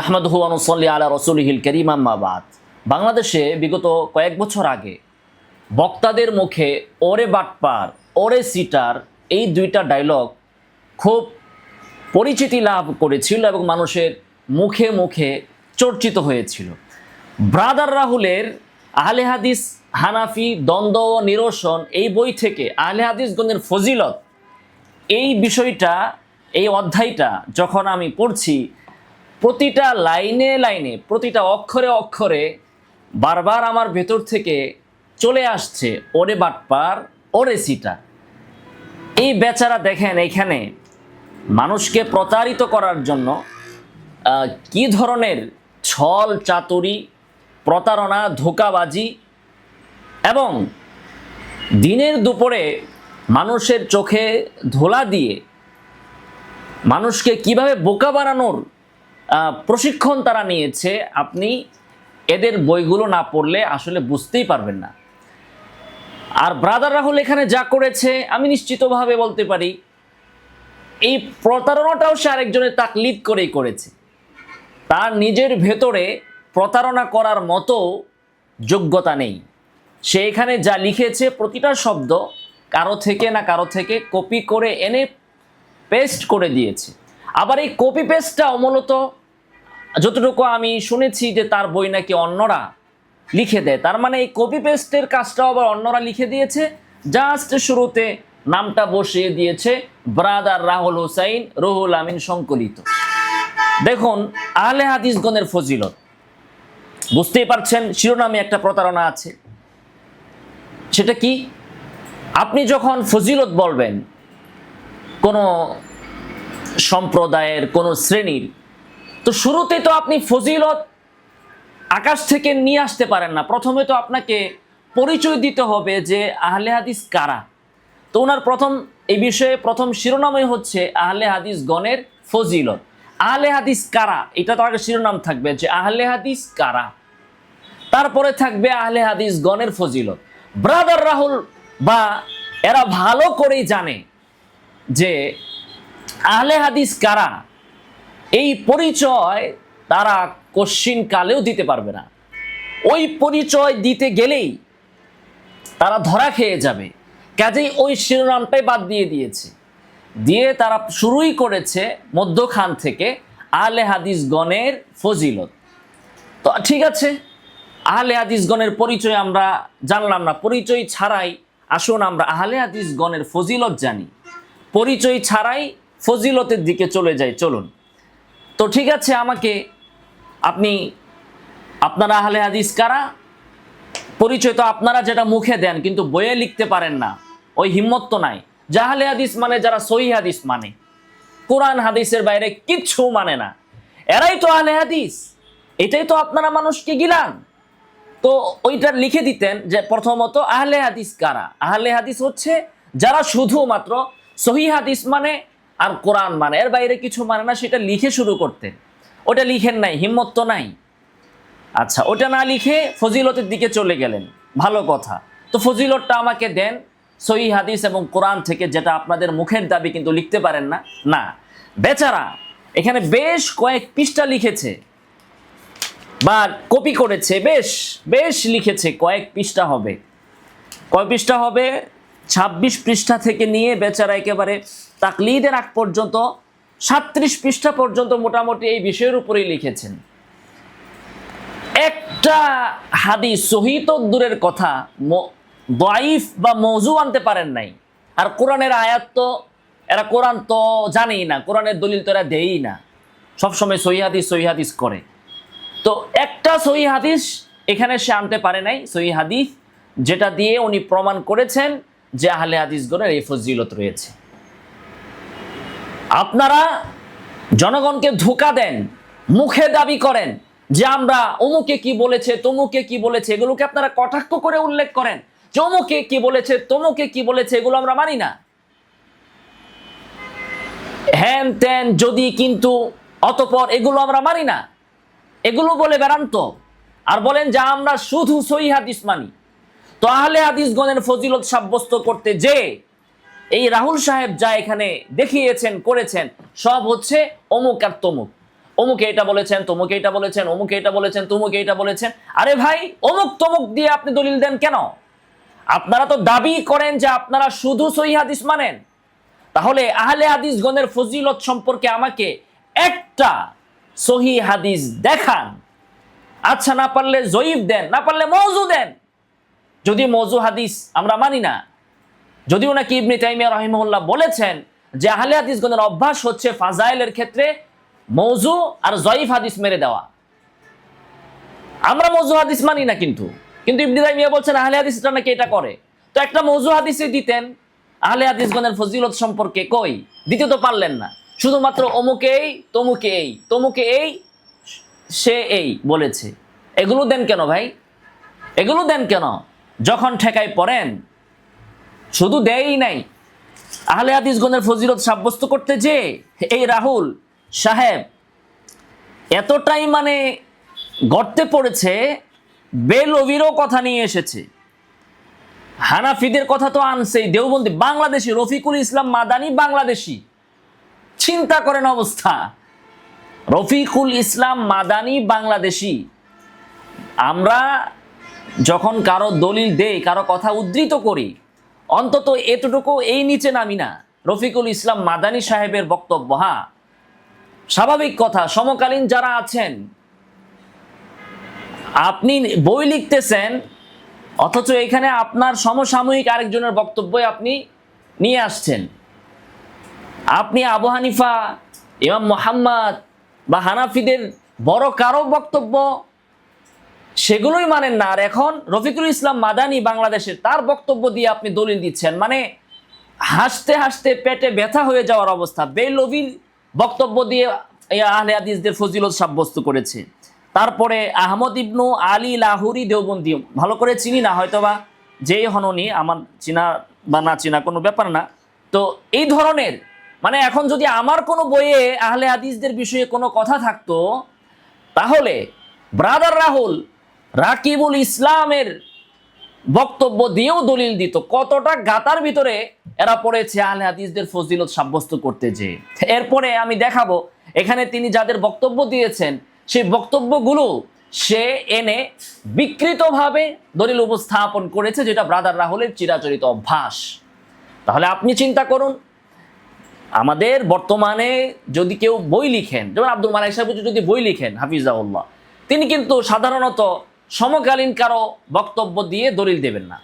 নাহমাদুহু ওয়া নুসাল্লি আলা রাসূলিহিল কারীম আম্মা বাদ। বাংলাদেশে বিগত কয়েক বছর আগে বক্তাদের মুখে ওরে বাটপার, ওরে সিটার এই দুইটা ডায়লগ খুব পরিচিতি লাভ করেছিল এবং মানুষের মুখে মুখে চর্চিত হয়েছিল। ব্রাদার রাহুলের আহলে হাদিস হানাফি দ্বন্দ্ব ও নিরসন এই বই থেকে আহলে হাদিসগণের ফজিলত এই বিষয়টা, এই অধ্যায়টা যখন আমি পড়ছি, প্রতিটা লাইনে লাইনে, প্রতিটা অক্ষরে অক্ষরে বারবার আমার ভেতর থেকে চলে আসছে ওরে বাটপার, ওরে সিটার। এই বেচারা দেখেন এখানে মানুষকে প্রতারিত করার জন্য কি ধরনের ছল চাতুরি, প্রতারণা, ধোঁকাবাজি এবং দিনের দুপুরে মানুষের চোখে ধোলা দিয়ে মানুষকে কিভাবে বোকা বানানোর প্রশিক্ষণ তারা নিয়েছে, আপনি এদের বইগুলো না পড়লে আসলে বুঝতেই পারবেন না। আর ব্রাদার রাহুল এখানে যা করেছে আমি নিশ্চিতভাবে বলতে পারি এই প্রতারণাটাও সে আরেকজনের তাকলিদ করেই করেছে। তার নিজের ভেতরে প্রতারণা করার মতো যোগ্যতা নেই। সে এখানে যা লিখেছে প্রতিটা শব্দ কারো থেকে না কারো থেকে কপি করে এনে পেস্ট করে দিয়েছে। আবার এই কপি পেস্টটাও মূলত যতটুকু আমি শুনেছি যে তার বই নাকি অন্যরা লিখে দেয়, তার মানে এই কপি পেস্টের কাজটাও আবার অন্যরা লিখে দিয়েছে। জাস্ট শুরুতে নামটা বসিয়ে দিয়েছে ব্রাদার রাহুল হোসাইন রুহুল আমিন সংকলিত। দেখুন আহলে হাদিসগণের ফজিলত, বুঝতেই পারছেন শিরোনামে একটা প্রতারণা আছে। সেটা কি? আপনি যখন ফজিলত বলবেন কোনো সম্প্রদায়ের, কোনো শ্রেণীর, তো শুরুতে তো আপনি ফজিলত আকাশ থেকে নিয়ে আসতে পারেন না। প্রথমে তো আপনাকে পরিচয় দিতে হবে যে আহলে হাদিস কারা। তো ওনার প্রথম এই বিষয়ে প্রথম শিরোনামই হচ্ছে আহলে হাদিস গণের ফজিলত। আহলে হাদিস কারা, এটা তো আগে শিরোনাম থাকবে যে আহলে হাদিস কারা, তারপরে থাকবে আহলে হাদিস গণের ফজিলত। ব্রাদার রাহুল বা এরা ভালো করেই জানে যে আহলে হাদিস কারা, এই পরিচয় তারা কশ্চিন কালেও দিতে পারবে না। ওই পরিচয় দিতে গেলেই তারা ধরা খেয়ে যাবে। কাজেই ওই শিরোনামটাই বাদ দিয়ে দিয়েছে, দিয়ে তারা শুরুই করেছে মধ্যখান থেকে আহলে হাদিসগণের ফজিলত। তো ঠিক আছে, আহলে হাদিসগণের পরিচয় আমরা জানলাম না, পরিচয় ছাড়াই আসুন আমরা আহলে হাদিসগণের ফজিলত জানি। পরিচয় ছাড়াই ফজিলতের দিকে চলে যাই, চলুন। তো ঠিক আছে, আমাকে আপনি আপনারা আহলে হাদিস কারা পরিচয় তো আপনারা যেটা মুখে দেন কিন্তু বইয়ে লিখতে পারেন না, ওই হিম্মত তো নাই। যে আহলে হাদিস মানে যারা সহিহ হাদিস মানে, কোরআন হাদিসের বাইরে কিচ্ছু মানে না, এরাই তো আহলে হাদিস। এটাই তো আপনারা মানুষকে গিলান। তো ওইটা লিখে দিতেন যে প্রথমত আহলে হাদিস কারা। আহলে হাদিস হচ্ছে যারা শুধুমাত্র সহিহ হাদিস মানে আর কোরআন মানে, এর বাইরে কিছু মানে না, সেটা লিখে শুরু করতেন। ওটা লিখেন নাই, হিম্মত তো নাই। আচ্ছা, ওটা না লিখে ফজিলতের দিকে চলে গেলেন, ভালো কথা। তো ফজিলতটা আমাকে দেন সহিহ হাদিস এবং কোরআন থেকে, যেটা আপনাদের মুখের দাবি কিন্তু লিখতে পারেন না। না, বেচারা এখানে বেশ কয়েক পৃষ্ঠা লিখেছে বা কপি করেছে, বেশ বেশ লিখেছে, কয়েক পৃষ্ঠা হবে। কয় পৃষ্ঠা হবে? 26 পৃষ্ঠা থেকে নিয়ে বেচারা একেবারে তাকলিদের আগ পর্যন্ত 37 পৃষ্ঠা পর্যন্ত মোটামুটি এই বিষয়ের উপরেই লিখেছেন। একটা হাদিস সহিহ তো দূরের কথা, দাইফ বা মওযু আনতে পারেন নাই। আর কোরআনের আয়াত তো এরা, কোরআন তো জানেই না, কোরআনের দলিল তো এরা দেয়ই না, সবসময় সহিহ হাদিস করে। তো একটা সহিহ হাদিস এখানে সে আনতে পারে নাই, সহিহ হাদিস যেটা দিয়ে উনি প্রমাণ করেছেন যে আহলে হাদিসগণের এই ফজিলত রয়েছে। আপনারা জনগণকে ধোঁকা দেন, মুখে দাবি করেন যে আমরা অমুকে কি বলেছে, তমুকে কি বলেছে, এগুলোকে আপনারা কটাক্ষ করে উল্লেখ করেন যে অমুকে কি বলেছে, তমুকে কি বলেছে, এগুলো আমরা মানি না, হ্যান ত্যান যদি কিন্তু অতঃপর, এগুলো আমরা মানি না, এগুলো বলে বেড়ান তো। আর বলেন যে আমরা শুধু সহিহ হাদিস মানি। তো আহলে হাদিসগণের ফজিলত সাব্যস্ত করতে যে এই রাহুল সাহেব যা এখানে দেখিয়েছেন, করেছেন, সব হচ্ছে অমুক আর তমুক। অমুকে এটা বলেছেন, তমুকে এটা বলেছেন, অমুকে এটা বলেছেন, তমুকে এটা বলেছেন। আরে ভাই, অমুক তমুক দিয়ে আপনি দলিল দেন কেন? আপনারা তো দাবি করেন যে আপনারা শুধু সহিহ হাদিস মানেন। তাহলে আহলে হাদিসগণের ফজিলত সম্পর্কে আমাকে একটা সহিহ হাদিস দেখান। আচ্ছা, না পারলে জয়ীফ দেন, না পারলে মওযু দেন। যদি মওযু হাদিস আমরা মানি না, যদিও নাকি ইবনে তাইমিয়া রাহিমাহুল্লাহ বলেছেন যে আহলে হাদিসগণের অভ্যাস হচ্ছে ফাজাইলের ক্ষেত্রে মওযু আর জয়ীফ হাদিস মেরে দেওয়া। আমরা মওযু হাদিস মানি না, কিন্তু ইবনে তাইমিয়া বলছেন আহলে হাদিসরা নাকি এটা করে। তো একটা মওযু হাদিসে দিতেন আহলে হাদিসগণের ফজিলত সম্পর্কে, কই দিতে তো পারলেন না। শুধুমাত্র অমুকে এই, তমুকে এই, তমুকে এই, সে এই বলেছে। এগুলো দেন কেন ভাই? এগুলো দেন কেন? যখন ঠেকায় পড়েন শুধু দেয়ই নাই, আহলে হাদিসগণের ফজিলত সাব্যস্ত করতে যে এই রাহুল সাহেব এতটাই মানে গর্তে পড়েছে, বেলভিরও কথা নিয়ে এসেছে। হানাফিদের কথা তো আনছেই, দেওবন্দি বাংলাদেশি রফিকুল ইসলাম মাদানী বাংলাদেশি। চিন্তা করেন অবস্থা, রফিকুল ইসলাম মাদানী বাংলাদেশি। আমরা যখন কারো দলিল দেই, কারো কথা উদ্ধৃত করি, অন্তত এতটুকু এই নিচে নামি না রফিকুল ইসলাম মাদানী সাহেবের বক্তব্য। হ্যাঁ, স্বাভাবিক কথা, সমকালীন যারা আছেন, আপনি বই লিখতেছেন অথচ এখানে আপনার সমসাময়িক আরেকজনের বক্তব্যই আপনি নিয়ে আসছেন। আপনি আবু হানিফা, ইমাম মুহাম্মদ বা হানাফিদের বড় কারো বক্তব্য সেগুলোই মানেন না, আর এখন রফিকুল ইসলাম মাদানী বাংলাদেশের তার বক্তব্য দিয়ে আপনি দলিল দিচ্ছেন। মানে হাসতে হাসতে পেটে ব্যথা হয়ে যাওয়ার অবস্থা। বেলভির বক্তব্য দিয়ে আহলে হাদিসদের ফজিলত সাব্যস্ত করেছে। তারপরে আহমদ ইবনু আলী লাহুরি দেওবন্দি, ভালো করে চিনি না, হয়তোবা যেই হননি, আমার চিনা বা না চিনা কোনো ব্যাপার না। তো এই ধরনের মানে এখন যদি আমার কোনো বইয়ে আহলে হাদিসদের বিষয়ে কোনো কথা থাকতো, তাহলে ব্রাদার রাহুল রাকিবুল ইসলামের বক্তব্য দিয়েও দলিল দিত। কতটা গাতার ভিতরে এরা পড়েছে আহলে হাদিসদের ফজিলত সাব্যস্ত করতে যে। এরপরে আমি দেখাবো এখানে তিনি যাদের বক্তব্য দিয়েছেন সেই বক্তব্যগুলো সে এনে বিকৃতভাবে দলিল উপস্থাপন করেছে, যেটা ব্রাদার রাহুলের চিরাচরিত অভ্যাস। তাহলে আপনি চিন্তা করুন, আমাদের বর্তমানে যদি কেউ বই লিখেন, যেমন আব্দুল মালিক সাহেব যদি বই লিখেন হাফিজাহুল্লাহ, তিনি কিন্তু সাধারণত সমকালীন কারো বক্তব্য দিয়ে দলিল দেবেন না।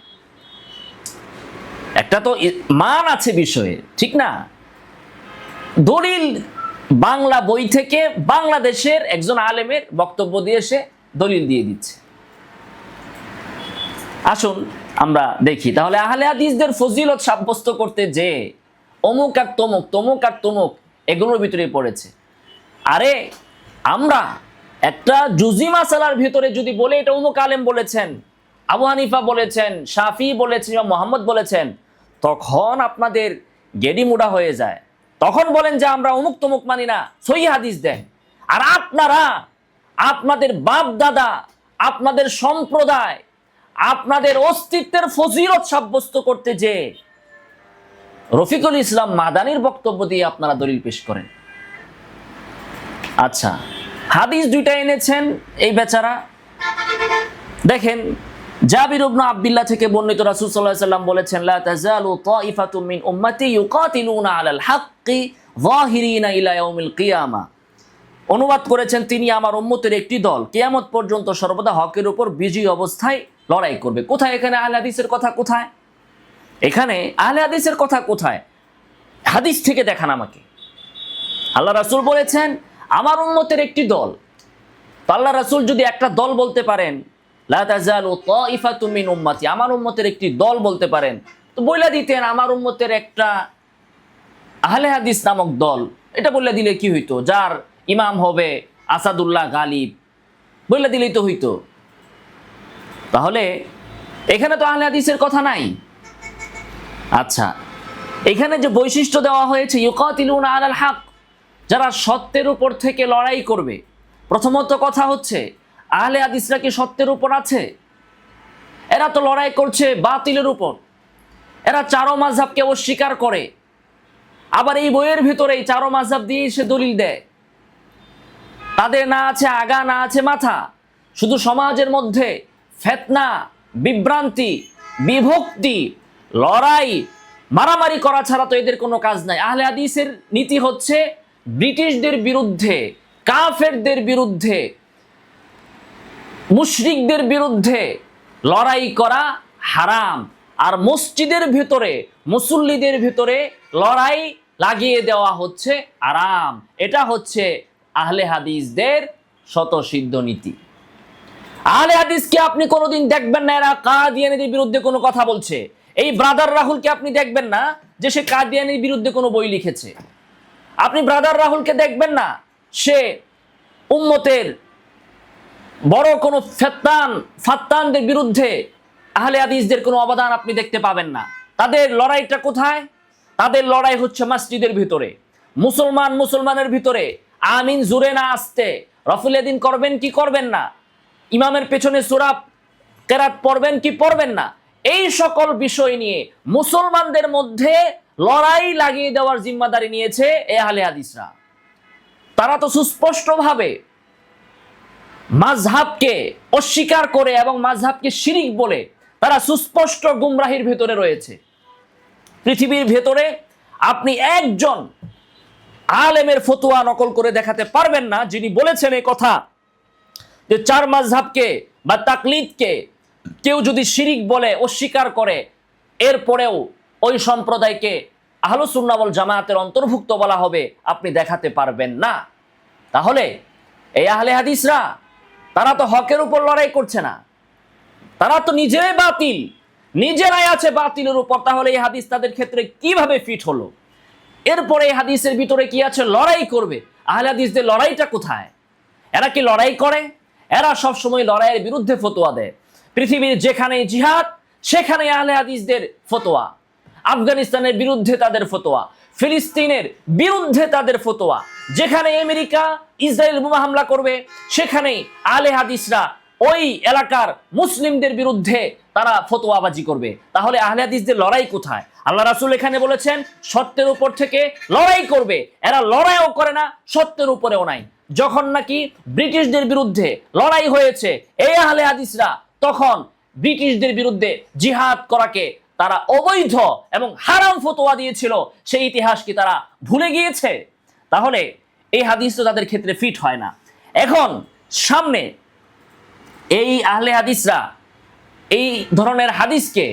একটা তো মান আছে বিষয়ে, ঠিক না? দলিল বাংলা বই থেকে বাংলাদেশের একজন আলেমের বক্তব্য দিয়ে সে দলিল দিয়ে দিচ্ছে। আসুন আমরা দেখি তাহলে আহলে হাদিসদের ফজিলত সাব্যস্ত করতে যে অমুক আর তমুক, তমুক আর তমুক এগুলোর ভিতরে পড়েছে। আরে আমরা একটা জুজি মাসালার ভিতরে যদি বলে এটা অমুক আলেম বলেছেন, আবু হানিফা বলেছেন, শাফি বলেছেন, মোহাম্মদ বলেছেন, তখন আপনাদের গেডি মুড়া হয়ে যায়। তখন বলেন যে আমরা অমুক তমুক মানি না, সহিহ হাদিস দেন। আর আপনারা আপনাদের বাপ দাদা, আপনাদের সম্প্রদায়, আপনাদের অস্তিত্বের ফজিলত সাব্যস্ত করতে যে রফিকুল ইসলাম মাদানীর বক্তব্য দিয়ে আপনারা দলিল পেশ করেন। আচ্ছা, হাদিস দুইটা এনেছেন এই বেচারা। দেখেন, জাবির ইবনে আব্দুল্লাহ থেকে বর্ণিত, রাসূল সাল্লাল্লাহু আলাইহি ওয়াসাল্লাম বলেছেন, লা তাযালু তাইফাতুম মিন উম্মতি ইউকাতিলুনা আলাল হাক্কি যাহিরিনা ইলা ইয়াউমিল কিয়ামা। অনুবাদ করেছেন তিনি, আমার উম্মতের একটি দল কিয়ামত পর্যন্ত সর্বদা হকের উপর বিজয়ী অবস্থায় লড়াই করবে। কোথায় এখানে আহলে হাদিসের কথা? কোথায় এখানে আহলে হাদিসের কথা? কোথায়? হাদিস থেকে দেখান আমাকে। আল্লাহ রাসূল বলেছেন আমার উম্মতের একটি দল। তো আল্লাহ রাসূল যদি একটা দল বলতে পারেন, লা তাযালু তাইফাতুম মিন উম্মতি, আমার উম্মতের একটি দল বলতে পারেন, তো বলে দিতেন আমার উম্মতের একটা আহলে হাদিস নামক দল। এটা বলে দিলে কি হইতো? যার ইমাম হবে আসাদুল্লাহ গালিব, বলে দিলেই তো হইতো। তাহলে এখানে তো আহলে হাদিসের কথা নাই। আচ্ছা, এখানে যে বৈশিষ্ট্য দেওয়া হয়েছে ইউকাতিলুনা আলাল হক, যারা সত্যের উপর থেকে লড়াই করবে। প্রথমত কথা হচ্ছে আহলে হাদিসরা কি সত্যের উপর আছে? এরা তো লড়াই করছে বাতিলের উপর। এরা চারো মাযহাবকে অস্বীকার করে, আবার এই বইয়ের ভিতরে চারো মাযহাব দিয়ে সে দলিল দেয়। তাদের না আছে আগা, না আছে মাথা, শুধু সমাজের মধ্যে ফিতনা, বিভ্রান্তি, বিভক্তি, লড়াই, মারামারি করা ছাড়া তো এদের কোনো কাজ নাই। আহলে হাদিসের নীতি হচ্ছে ব্রিটিশদের বিরুদ্ধে, কাফেরদের বিরুদ্ধে, মুশরিকদের বিরুদ্ধে লড়াই করা হারাম। আর মসজিদের ভিতরে, মুসল্লিদের ভিতরে লড়াই লাগিয়ে দেওয়া হচ্ছে আরাম। এটা হচ্ছে আহলে হাদিসদের স্বতঃসিদ্ধ নীতি। আহলে হাদিসকে আপনি কোনোদিন দেখবেন না এরা কাদিয়ানীদের বিরুদ্ধে কোনো কথা বলছে। এই ব্রাদার রাহুলকে আপনি দেখবেন না যে সে কাদিয়ানীর বিরুদ্ধে কোনো বই লিখেছে। আপনি ব্রাদার রাহুলকে দেখবেন না সে উম্মতের বড় কোনো ফাত্তানদের বিরুদ্ধে আহলে হাদিসদের কোনো অবদান আপনি দেখতে পাবেন না। তাদের লড়াইটা কোথায়? তাদের লড়াই হচ্ছে মসজিদের ভিতরে, মুসলমানের ভিতরে আমিন জুরে না আসতে, রফুল এদিন করবেন কি করবেন না, ইমামের পেছনে সূরা কেরাত পড়বেন কি পড়বেন না, এই সকল বিষয় নিয়ে মুসলমানদের মধ্যে লড়াই লাগিয়ে দেওয়ার জিম্মাদারি নিয়েছে এই আহলে হাদিসরা। তারা তো সুস্পষ্টভাবে মাযহাবকে অস্বীকার করে এবং মাযহাবকে শিরিক বলে তারা সুস্পষ্ট গুমরাহির ভেতরে রয়েছে। পৃথিবীর ভেতরে আপনি একজন আলেমের ফতোয়া নকল করে দেখাতে পারবেন না যিনি বলেছেন এই কথা যে চার মাযহাবকে বা তাকলিদকে কেউ যদি শিরিক বলে, অস্বীকার করে, এরপরেও ওই সম্প্রদায়কে আহলুস সুন্নাহ ওয়াল জামায়াতের অন্তর্ভুক্ত বলা হবে, আপনি দেখাতে পারবেন না। তাহলে এই আহলে হাদিসরা তারা তো হকের উপর লড়াই করছে না, তারা তো নিজেরাই বাতিল, নিজেরাই আছে বাতিলের উপর। তাহলে এই হাদিস তাদের ক্ষেত্রে কিভাবে ফিট হলো? এরপরে এই হাদিসের ভিতরে কি আছে? লড়াই করবে। আহলে হাদিসদের লড়াইটা কোথায়? এরা কি লড়াই করে? এরা সব সময় লড়াইয়ের বিরুদ্ধে ফতোয়া দেয়। পৃথিবীর যেখানে জিহাদ সেখানে আহলে হাদিসদের ফতোয়া। আফগানিস্তানের বিরুদ্ধে তাদের ফতোয়া, ফিলিস্তিনের বিরুদ্ধে তাদের ফতোয়া। যেখানে আমেরিকা ইসরায়েল বোমা হামলা করবে সেখানেই আহলে হাদিসরা ওই এলাকার মুসলিমদের বিরুদ্ধে তারা ফতোয়াবাজি করবে। তাহলে আহলে হাদিসদের লড়াই কোথায়? আল্লাহ রাসূল এখানে বলেছেন সত্যের উপর থেকে লড়াই করবে। এরা লড়াইও করে না, সত্যের উপরেও নাই। যখন নাকি ব্রিটিশদের বিরুদ্ধে লড়াই হয়েছে এই আহলে হাদিসরা তখন ব্রিটিশদের বিরুদ্ধে জিহাদ করাকে তারা অবৈধ এবং হারাম ফতোয়া দিয়েছিল। সেই ইতিহাস কি তারা ভুলে গিয়েছে? তাহলে এই হাদিস তো তাদের ক্ষেত্রে ফিট হয় না। এখন সামনে এই আহলে হাদিসরা এই ধরনের হাদিসকে,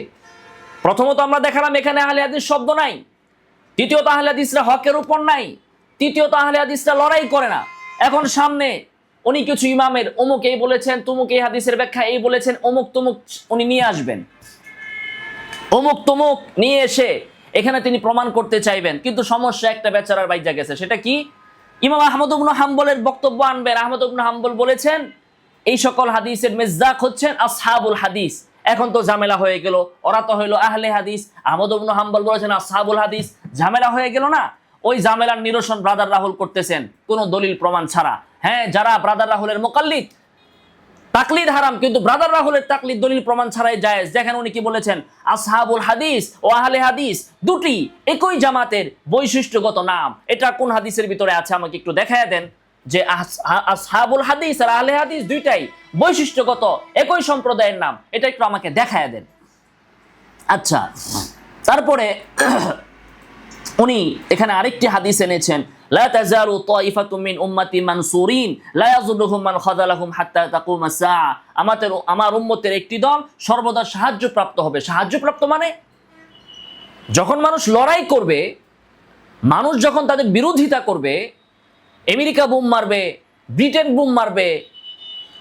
প্রথমত আমরা দেখালাম এখানে আহলে হাদিস শব্দ নাই, দ্বিতীয়ত আহলে হাদিসরা হকের উপর নাই, তৃতীয়ত আহলে হাদিসরা লড়াই করে না। এখন সামনে উনি কিছু ইমামের অমুক এই বলেছেন, তুমুক এই হাদিসের ব্যাখ্যা এই বলেছেন, অমুক তুমুক উনি নিয়ে আসবেন, অমুক তুমুক নিয়ে এসে এখানে তিনি প্রমাণ করতে চাইবেন। কিন্তু সমস্যা একটা বেচারার বাইজা গেছে, সেটা কি? ইমাম আহমদ ইবনে হাম্বলের বক্তব্য আনবেন। আহমদ ইবনে হাম্বল বলেছেন এই সকল হাদিসের মেজদাক হচ্ছেন আসহাবুল হাদিস। এখন তো ঝামেলা হয়ে গেল, ওরা তো হইলো আহলে হাদিস, আহমদ ইবনে হাম্বল বলেছেন আসহাবুল হাদিস, ঝামেলা হয়ে গেল না? ওই ঝামেলার নিরসন ব্রাদার রাহুল করতেছেন কোনো দলিল প্রমাণ ছাড়া। হ্যাঁ, যারা ব্রাদার রাহুলের মুকাল্লিদ, তাকলিদ হারাম, কিন্তু ব্রাদার রাহুলের তাকলিদ দলিল প্রমাণ ছাড়াই জায়েজ। দেখেন উনি কি বলেছেন, আসহাবুল হাদিস ও আহলে হাদিস দুটি একই জামাতের বৈশিষ্ট্যগত নাম। এটা কোন হাদিসের ভিতরে আছে আমাকে একটু দেখায় দেন যে আসহাবুল হাদিস আর আহলে হাদিস দুইটাই বৈশিষ্ট্যগত একই সম্প্রদায়ের নাম, এটা একটু আমাকে দেখায় দেন। আচ্ছা, তারপরে উনি এখানে আরেকটি হাদিস এনেছেন, লা তাজালু তাইফাতুম মিন উম্মতি মানসুরিন লা ইয়াযুরুহুম মান খাযালাহুম হাত্তা তাকুম আস-সাআ। আমার উম্মতের একটি দল সর্বদা সাহায্যপ্রাপ্ত হবে। সাহায্যপ্রাপ্ত মানে যখন মানুষ লড়াই করবে, মানুষ যখন তাদের বিরোধিতা করবে, আমেরিকা বুম মারবে, ব্রিটেন বুম মারবে,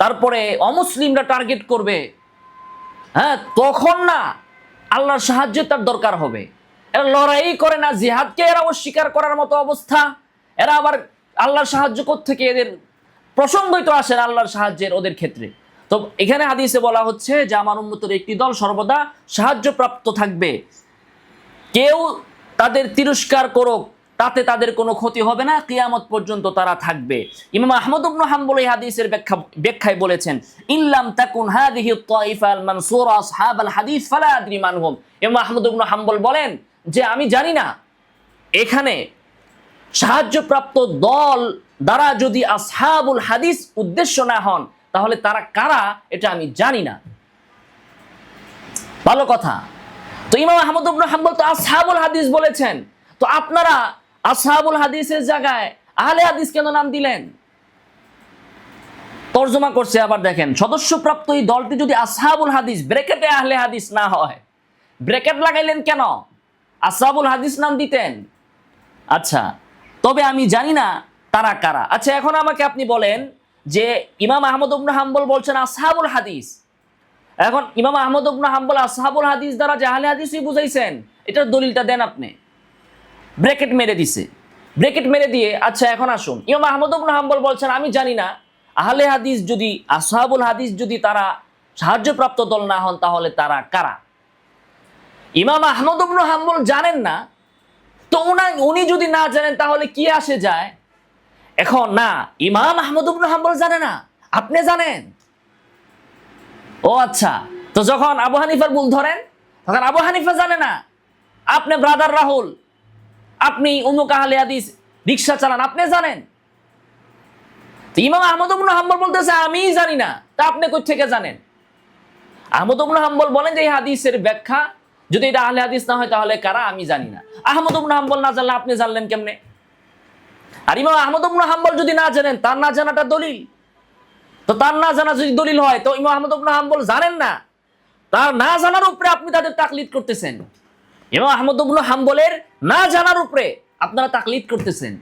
তারপরে অমুসলিমরা টার্গেট করবে, হ্যাঁ, তখন না আল্লাহর সাহায্যের তার দরকার হবে। এরা লড়াই করে না, জিহাদকে এরা অস্বীকার করার মতো অবস্থা। এরা আবার আল্লাহর সাহায্য কোত্থেকে? এদের প্রসঙ্গই তো আসে না আল্লাহর সাহায্যের ওদের ক্ষেত্রে। তো এখানে হাদিসে বলা হচ্ছে যে আমার উম্মতের একটি দল সর্বদা সাহায্যপ্রাপ্ত থাকবে, কেউ তাদের তিরস্কার করুক তাতে তাদের কোনো ক্ষতি হবে না, কিয়ামত পর্যন্ত তারা থাকবে। ইমাম আহমদ ইবনে হাম্বল এই হাদিসের ব্যাখ্যায় বলেছেন, ইল্লাম তাকুন হাদিহি তাইফা আল মানসুরা আসহাবাল হাদিস ফালা আদরি মানহুম। ইমাম আহমদ ইবনে হাম্বল বলেন যে আমি জানি না এখানে সাহায্যপ্রাপ্ত দল দ্বারা যদি আসহাবুল হাদিস উদ্দেশ্য না হন, তাহলে তারা কারা এটা আমি জানি না। ভালো কথা। তো ইমাম আহমদ ইবনে হাম্বল তো আসহাবুল হাদিস বলেছেন, তো আপনারা আসহাবুল হাদিসের জায়গায় আহলে হাদিস কেন নাম দিলেন? তর্জমা করছে আবার দেখেন, সদস্যপ্রাপ্ত এই দলটি যদি আসহাবুল হাদিস ব্র্যাকেটে আহলে হাদিস না হয়, ব্র্যাকেট লাগাইলেন কেন? আসহাবুল হাদিস নাম দিতেন। আচ্ছা, তবে আমি জানি না তারা কারা। আচ্ছা, এখন আমাকে আপনি বলেন যে ইমাম আহমদ ইবনে হাম্বল বলছেন আসহাবুল হাদিস, এখন ইমাম আহমদ ইবনে হাম্বল আসহাবুল হাদিস দ্বারা যে আহলে হাদিসই বুঝাইছেন, এটার দলিলটা দেন আপনি। ব্র্যাকেট মেরে দিছে, ব্র্যাকেট মেরে দিয়ে আচ্ছা এখন আসুন, ইমাম আহমদ ইবনে হাম্বল বলছেন আমি জানি না আহলে হাদিস যদি আসহাবুল হাদিস যদি তারা সাহায্যপ্রাপ্ত দল না হন, তাহলে তারা কারা? ইমাম আহমদ ইবনে হাম্বল জানেন না, তো উনি যদি না জানেন তাহলে কি আসে যায়? এখন না ইমাম আহমদ ইবনে হাম্বল জানে না, আপনি জানেন। ও আচ্ছা, তো যখন আবু হানিফার ভুল ধরেন তখন আবু হানিফা জানে না, আপনি ব্রাদার রাহুল, আপনি উমুক আহলে হাদিস রিকশা চালান, আপনি জানেন। তো ইমাম আহমদ ইবনে হাম্বল বলতেছে আমি জানি না, তা আপনি কই থেকে জানেন? আহমদ ইবনে হাম্বল বলেন যে এই হাদিসের ব্যাখ্যা যদি এটা আহলে হাদিস না হয় তাহলে কারা? আমি জানি না। আহমদ ইবনে হাম্বল না জানলে আপনি জানলেন কেমনে? আর ইমাম আহমদ ইবনে হাম্বল যদি না জানেন, তার না জানাটা দলিল। তো তার না জানা যদি দলিল হয়, তো ইমাম আহমদ ইবনে হাম্বল জানেন না, তার না জানার উপরে আপনি তাদের তাকলিদ করতেছেন। ইমাম আহমদ ইবনে হাম্বলের না জানার উপরে আপনারা তাকলিদ করতেছেন।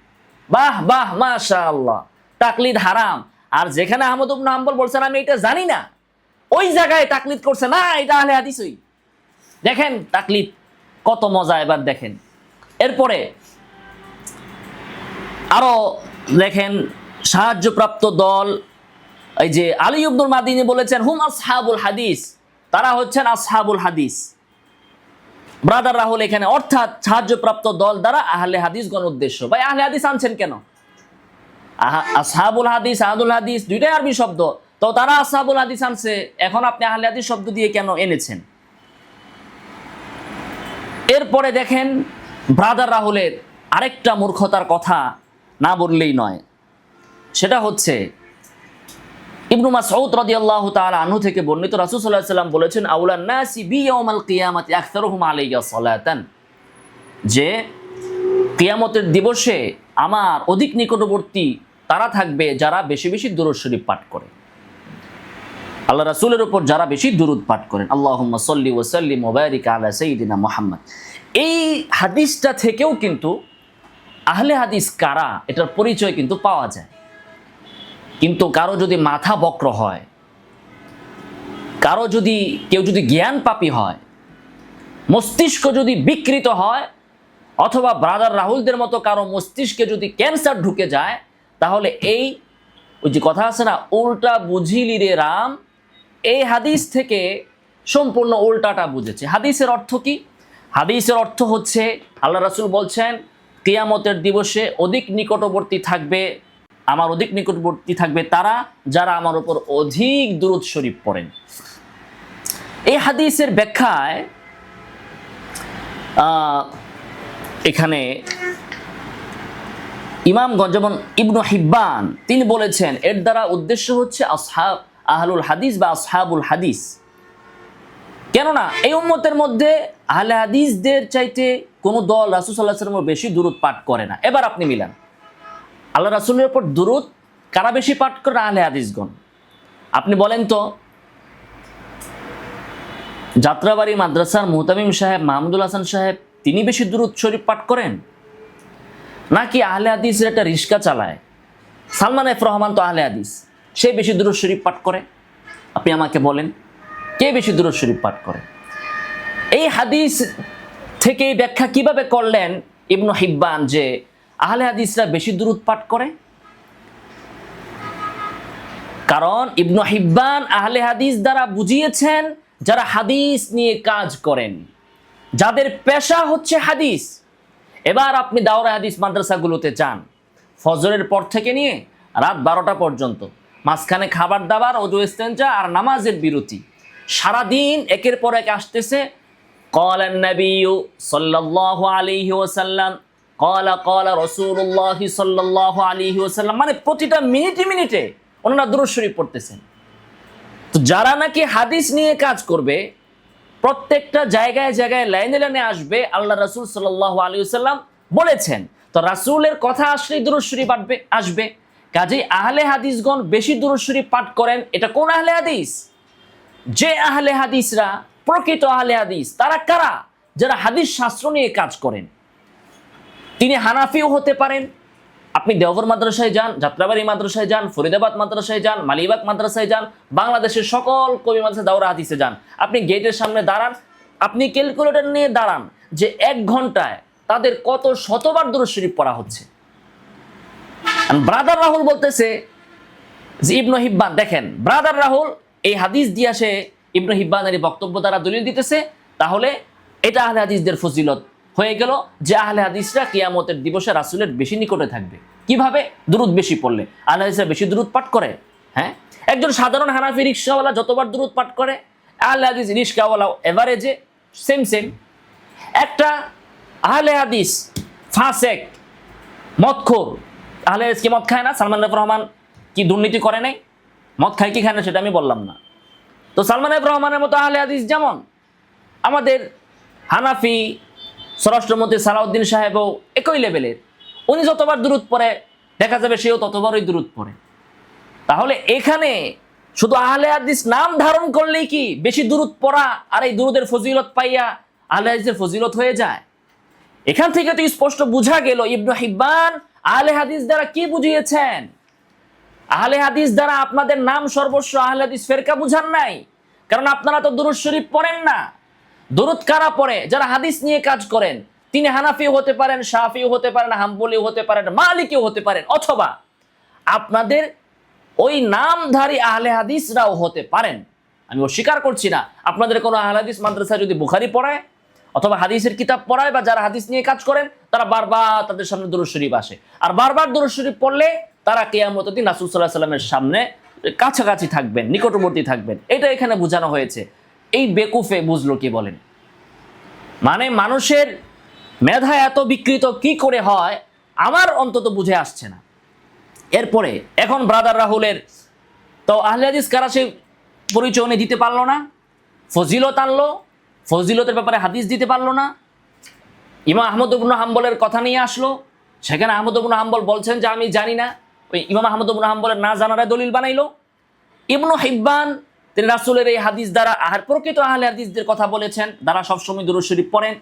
বাহ বাহ, মাশাআল্লাহ, তাকলিদ হারাম। আর যেখানে আহমদ ইবনে হাম্বল বলছেন আমি এটা জানি না, ওই জায়গায় তাকলিদ করছে না, এটা আহলে হাদিসই। দেখেন তাকলিদ কত মজা। এবার দেখেন এরপরে আরো দেখেন সাহায্যপ্রাপ্ত দল, এই যে আলী ইবনুল মাদিনী বলেছেন হুম আসহাবুল হাদিস, তারা হচ্ছেন আসহাবুল হাদিস। ব্রাদার রাহুল এখানে অর্থাৎ সাহায্যপ্রাপ্ত দল দ্বারা আহলে হাদিসগণ উদ্দেশ্য। ভাই আহলে হাদিস আনছেন কেন? আসহাবুল হাদিস আহলুল হাদিস দুইটাই আরবি শব্দ, তো তারা আসহাবুল হাদিস আনছে, এখন আপনি আহলে হাদিস শব্দ দিয়ে কেন এনেছেন? এরপরে দেখেন ব্রাদার রাহুলের আরেকটা মূর্খতার কথা না বললেই নয়, সেটা হচ্ছে ইবনু মাসউদ রাদিয়াল্লাহু তাআলা আনহু থেকে বর্ণিত, রাসূল সাল্লাল্লাহু আলাইহি ওয়াসাল্লাম বলেছেন আউলান নাসি বিয়াউমাল কিয়ামাতি আকসারুহুম আলাইয়া সালাতান, যে কিয়ামতের দিবসে আমার অধিক নিকটবর্তী তারা থাকবে যারা বেশি বেশি দুরূদ শরীফ পাঠ করে, আল্লাহ রাসূলের উপর যারা বেশি দুরূদ পাঠ করেন। আল্লাহুম্মা সাল্লি ওয়া সাল্লিম ওয়া বারিক আলা সাইয়্যিদিনা মুহাম্মদ। এই হাদিসটা থেকেও কিন্তু আহলে হাদিস কারা এটার পরিচয় কিন্তু পাওয়া যায়। কিন্তু কারো যদি মাথা বক্র হয়, কারো যদি কেউ যদি জ্ঞান পাপী হয়, মস্তিষ্ক যদি বিকৃত হয়, অথবা ব্রাদার রাহুলদের মতো কারো মস্তিষ্কে যদি ক্যান্সার ঢুকে যায়, তাহলে ওই যে কথা আছে না, উল্টা বুঝিলি রে রাম, এই হাদিস থেকে সম্পূর্ণ উল্টাটা বুঝেছে। হাদিসের অর্থ কি? হাদিসের অর্থ হচ্ছে আল্লাহ রাসূল বলছেন কিয়ামতের দিবসে অধিক নিকটবর্তী থাকবে, আমার অধিক নিকটবর্তী থাকবে তারা যারা আমার উপর অধিক দুরূদ শরীফ পড়েন। এই হাদিসের ব্যাখ্যায় এখানে ইমামগণ যেমন ইবনু হিব্বান তিনি বলেছেন এর দ্বারা উদ্দেশ্য হচ্ছে আহলুল হাদিস বা আসহাবুল হাদিস। কেননা এই উম্মতের মধ্যে আহলে হাদিসদের চাইতে কোনো দল রাসূল সাল্লাল্লাহু আলাইহি ওয়াসাল্লামের বেশি দুরূদ পাঠ করে না। এবার আপনি মিলান, আল্লাহ রাসূলের উপর দুরূদ কারা বেশি পাঠ করে? আহলে হাদিসগণ। আপনি বলেন তো, যাত্রাবাড়ি মাদ্রাসার মুহতামিম সাহেব মাহমুদুল হাসান সাহেব তিনি বেশি দুরূদ শরীফ পাঠ করেন, নাকি আহলে হাদিসের একটা রিস্কা চালায় সালমান এফ রহমান, তো আহলে হাদিস, সে বেশি দুরূদ শরীফ পাঠ করে? আপনি আমাকে বলেন কে বেশি দুরূদ শরীফ পাঠ করে? এই হাদিস থেকে ব্যাখ্যা কিভাবে করলেন ইবনু হিব্বান যে আহলে হাদিসরা বেশি দুরূদ পাঠ করে? কারণ ইবনু হিব্বান আহলে হাদিস দ্বারা বুঝিয়েছেন যারা হাদিস নিয়ে কাজ করেন, যাদের পেশা হচ্ছে হাদিস। এবার আপনি দাওরা হাদিস মাদ্রাসাগুলোতে যান, ফজরের পর থেকে নিয়ে রাত 12টা পর্যন্ত, মাঝখানে খাবার দাবার, ওযু ইস্তেনজা আর নামাজের বিরতি, সারাদিন একের পর এক আসতেছে ক্বালান নবী সাল্লাল্লাহু আলাইহি ওয়াসাল্লাম, ক্বালা ক্বালা রাসূলুল্লাহি সাল্লাল্লাহু আলাইহি ওয়াসাল্লাম, মানে প্রতিটা মিনিটে মিনিটে ওনারা দুরূদ শরীফ পড়তেছেন। তো যারা নাকি হাদিস নিয়ে কাজ করবে, প্রত্যেকটা জায়গায় জায়গায় লাইনে লাইনে আসবে, আল্লাহ রাসূল সাল্লাল্লাহু আলাইহি ওয়াসাল্লাম বলেছেন। তো রাসূলের কথা আসলেই দুরূদ শরীফ আসবে। কাজেই আহলে হাদিসগণ বেশি দুরূদ শরীফ পাঠ করেন। এটা কোন আহলে হাদিস? যে আহলে হাদিসরা প্রকৃত আহলে হাদিস। তারা কারা? যারা হাদিস শাস্ত্র নিয়ে কাজ করেন। তিনি হানাফিও হতে পারেন। আপনি দেওঘর মাদ্রাসায় যান, যাত্রাবাড়ি মাদ্রাসায় যান, ফরিদাবাদ মাদ্রাসায় যান, মালিবাগ মাদ্রাসায় যান, বাংলাদেশের সকল কবি মাদ্রাসা দাওরা হাদিসে যান। আপনি গেটের সামনে দাঁড়ান, আপনি ক্যালকুলেটর নিয়ে দাঁড়ান যে 1 ঘন্টায় তাদের কত শতবার দুরূদ শরীফ পড়া হচ্ছে। ব্রাদার রাহুল বলতেছে যে ইবনে হিব্বান, দেখেন ব্রাদার রাহুল এই হাদিস দিয়া সে ইবনে হিব্বানের বক্তব্য দ্বারা দলিল দিতেছে। তাহলে এটা আহলে হাদিসদের ফজিলত হয়ে গেল যে আহলে হাদিসরা কিয়ামতের দিবসে রাসূলের বেশি নিকটে থাকবে। কিভাবে? দুরূদ বেশি পড়লে। আহলে হাদিসরা বেশি দুরূদ পাঠ করে। হ্যাঁ, একজন সাধারণ হানাফি রিকশাওয়ালা যতবার দুরূদ পাঠ করে, আহলে হাদিস রিকশাওয়ালা এভারেজে সেম। একটা আহলে হাদিস ফাসেক, মদখোর, আহলে হাদিস কি মদ খায় না? সালমান এফ রহমান কি দুর্নীতি করে নাই? মদ খায় কি খায় না সেটা আমি বললাম না। তো সালমান এফ রহমানের মতো আহলে হাদিস যেমন আমাদের হানাফি স্বরাষ্ট্রমন্ত্রী সালাউদ্দিন সাহেবও একই লেভেলের। উনি যতবার দুরূদ পড়ে দেখা যাবে সেও ততবারই দুরূদ পড়ে। তাহলে এখানে শুধু আহলে হাদিস নাম ধারণ করলেই কি বেশি দুরূদ পড়া আর এই দুরূদের ফজিলত পাইয়া আহলে হাদিসের ফজিলত হয়ে যায়? এখান থেকে তো স্পষ্ট বোঝা গেল ইবনে হিব্বান আহলে হাদিস দ্বারা কি বুঝিয়েছেন। আহলে হাদিস দ্বারা আপনাদের নাম সর্বস্ব আহলে হাদিস ফেরকা বুঝান নাই, কারণ আপনারা তো দুরূদ শরীফ পড়েন না। দুরূদ কারা পড়ে? যারা হাদিস নিয়ে কাজ করেন। তিনি হানাফিও হতে পারেন, শাফিও হতে পারেন, হাম্বলিও হতে পারেন, মালিকিও হতে পারেন, অথবা আপনাদের ওই নামধারী আহলে হাদিসরাও হতে পারেন। আমি অস্বীকার করছি না। আপনাদের কোনো আহলে হাদিস মাদ্রাসায় যদি বুখারী পড়ায় অথবা হাদিসের কিতাব পড়ায় বা যারা হাদিস নিয়ে কাজ করেন, তারা বারবার তাদের সামনে দুরূদ শরীফ আসে। আর বারবার দুরূদ শরীফ পড়লে তারা কিয়ামতের দিন রাসূল সাল্লাল্লাহু আলাইহি ওয়াসাল্লামের সামনে কাছাকাছি থাকবেন, নিকটবর্তী থাকবেন। এটা এখানে বোঝানো হয়েছে। এই বেকুফে বুঝলো কি বলেন? মানে মানুষের মেধা এত বিকৃত কি করে হয় আমার অন্তত বুঝে আসছে না। এরপরে এখন ব্রাদার রাহুলের তো আহলে হাদিস কারা সে পরিচয় উনি দিতে পারলো না, ফজিলত আনলো, ফজিলতের ব্যাপারে হাদিস দিতে পারলো না। ইমাম আহমদ ইবনে হাম্বলের কথা নিয়ে আসলো, সেখানে আহমদ ইবনে হাম্বল বলছেন যে আমি জানি না। ওই ইমাম আহমদ ইবনে হাম্বলের না জানারে দলিল বানাইলো। ইবনে হিব্বান তিনি রাসূলের এই হাদিস দ্বারা প্রকৃত আহলে হাদিসদের কথা বলেছেন, যারা সবসময় দুরূদ শরীফ পড়েন।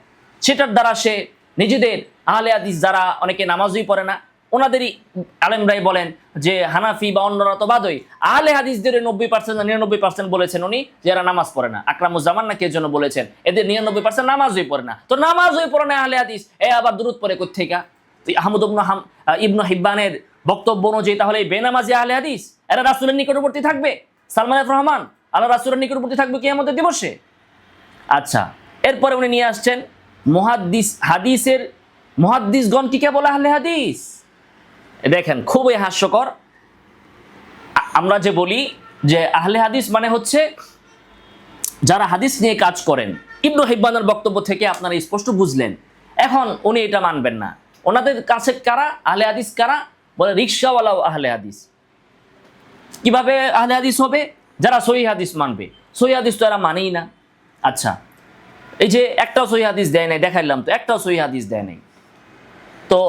সেটার দ্বারা সে নিজেদের আহলে হাদিস যারা অনেকে নামাজই পড়ে না, ওনাদেরই আলেমরাই বলেন যে হানাফি বা অন্যরা তো বাদই, আহলে হাদিসদের 90% 99% বলেছেন উনি যে এরা নামাজ পড়ে না। আকরামুজ্জামান নাকি এর জন্য বলেছেন এদের 99% নামাজই পড়ে না। তো নামাজই পড়ে না আহলে হাদিস, এ আবার দুরূদ পড়ে কোত্থেকে? আহমদ ইবনে হিব্বানের বক্তব্য অনুযায়ী তাহলে এই বেনামাজি আহলে হাদিস এরা রাসূলের নিকটবর্তী থাকবে। সালমান এফ রহমান আল্লাহ রাসূলের নিকটবর্তী থাকবে কিয়ামতের দিবসে। আচ্ছা, এরপরে উনি নিয়ে আসছেন মুহাদ্দিসগণ কি কেবল আহলে হাদিস? দেখেন খুবই হাস্যকর। আমরা যে বলি যে আহলে হাদিস মানে হচ্ছে যারা হাদিস নিয়ে কাজ করেন। ইবনে হিব্বানের বক্তব্য থেকে আপনারা স্পষ্ট বুঝলেন। এখন উনি এটা মানবেন না। ওনাদের কাছে কারা আহলে হাদিস? কারা বলে? রিকশাওয়ালাও আহলে হাদিস। কিভাবে আহলে হাদিস হবে? যারা সহিহ হাদিস মানবে। সহিহ হাদিস তো এরা মানেই না। আচ্ছা, এই যে একটাও সহিহ হাদিস দেয় নাই, দেখাইলাম তো একটাও সহিহ হাদিস দেয় নাই। তো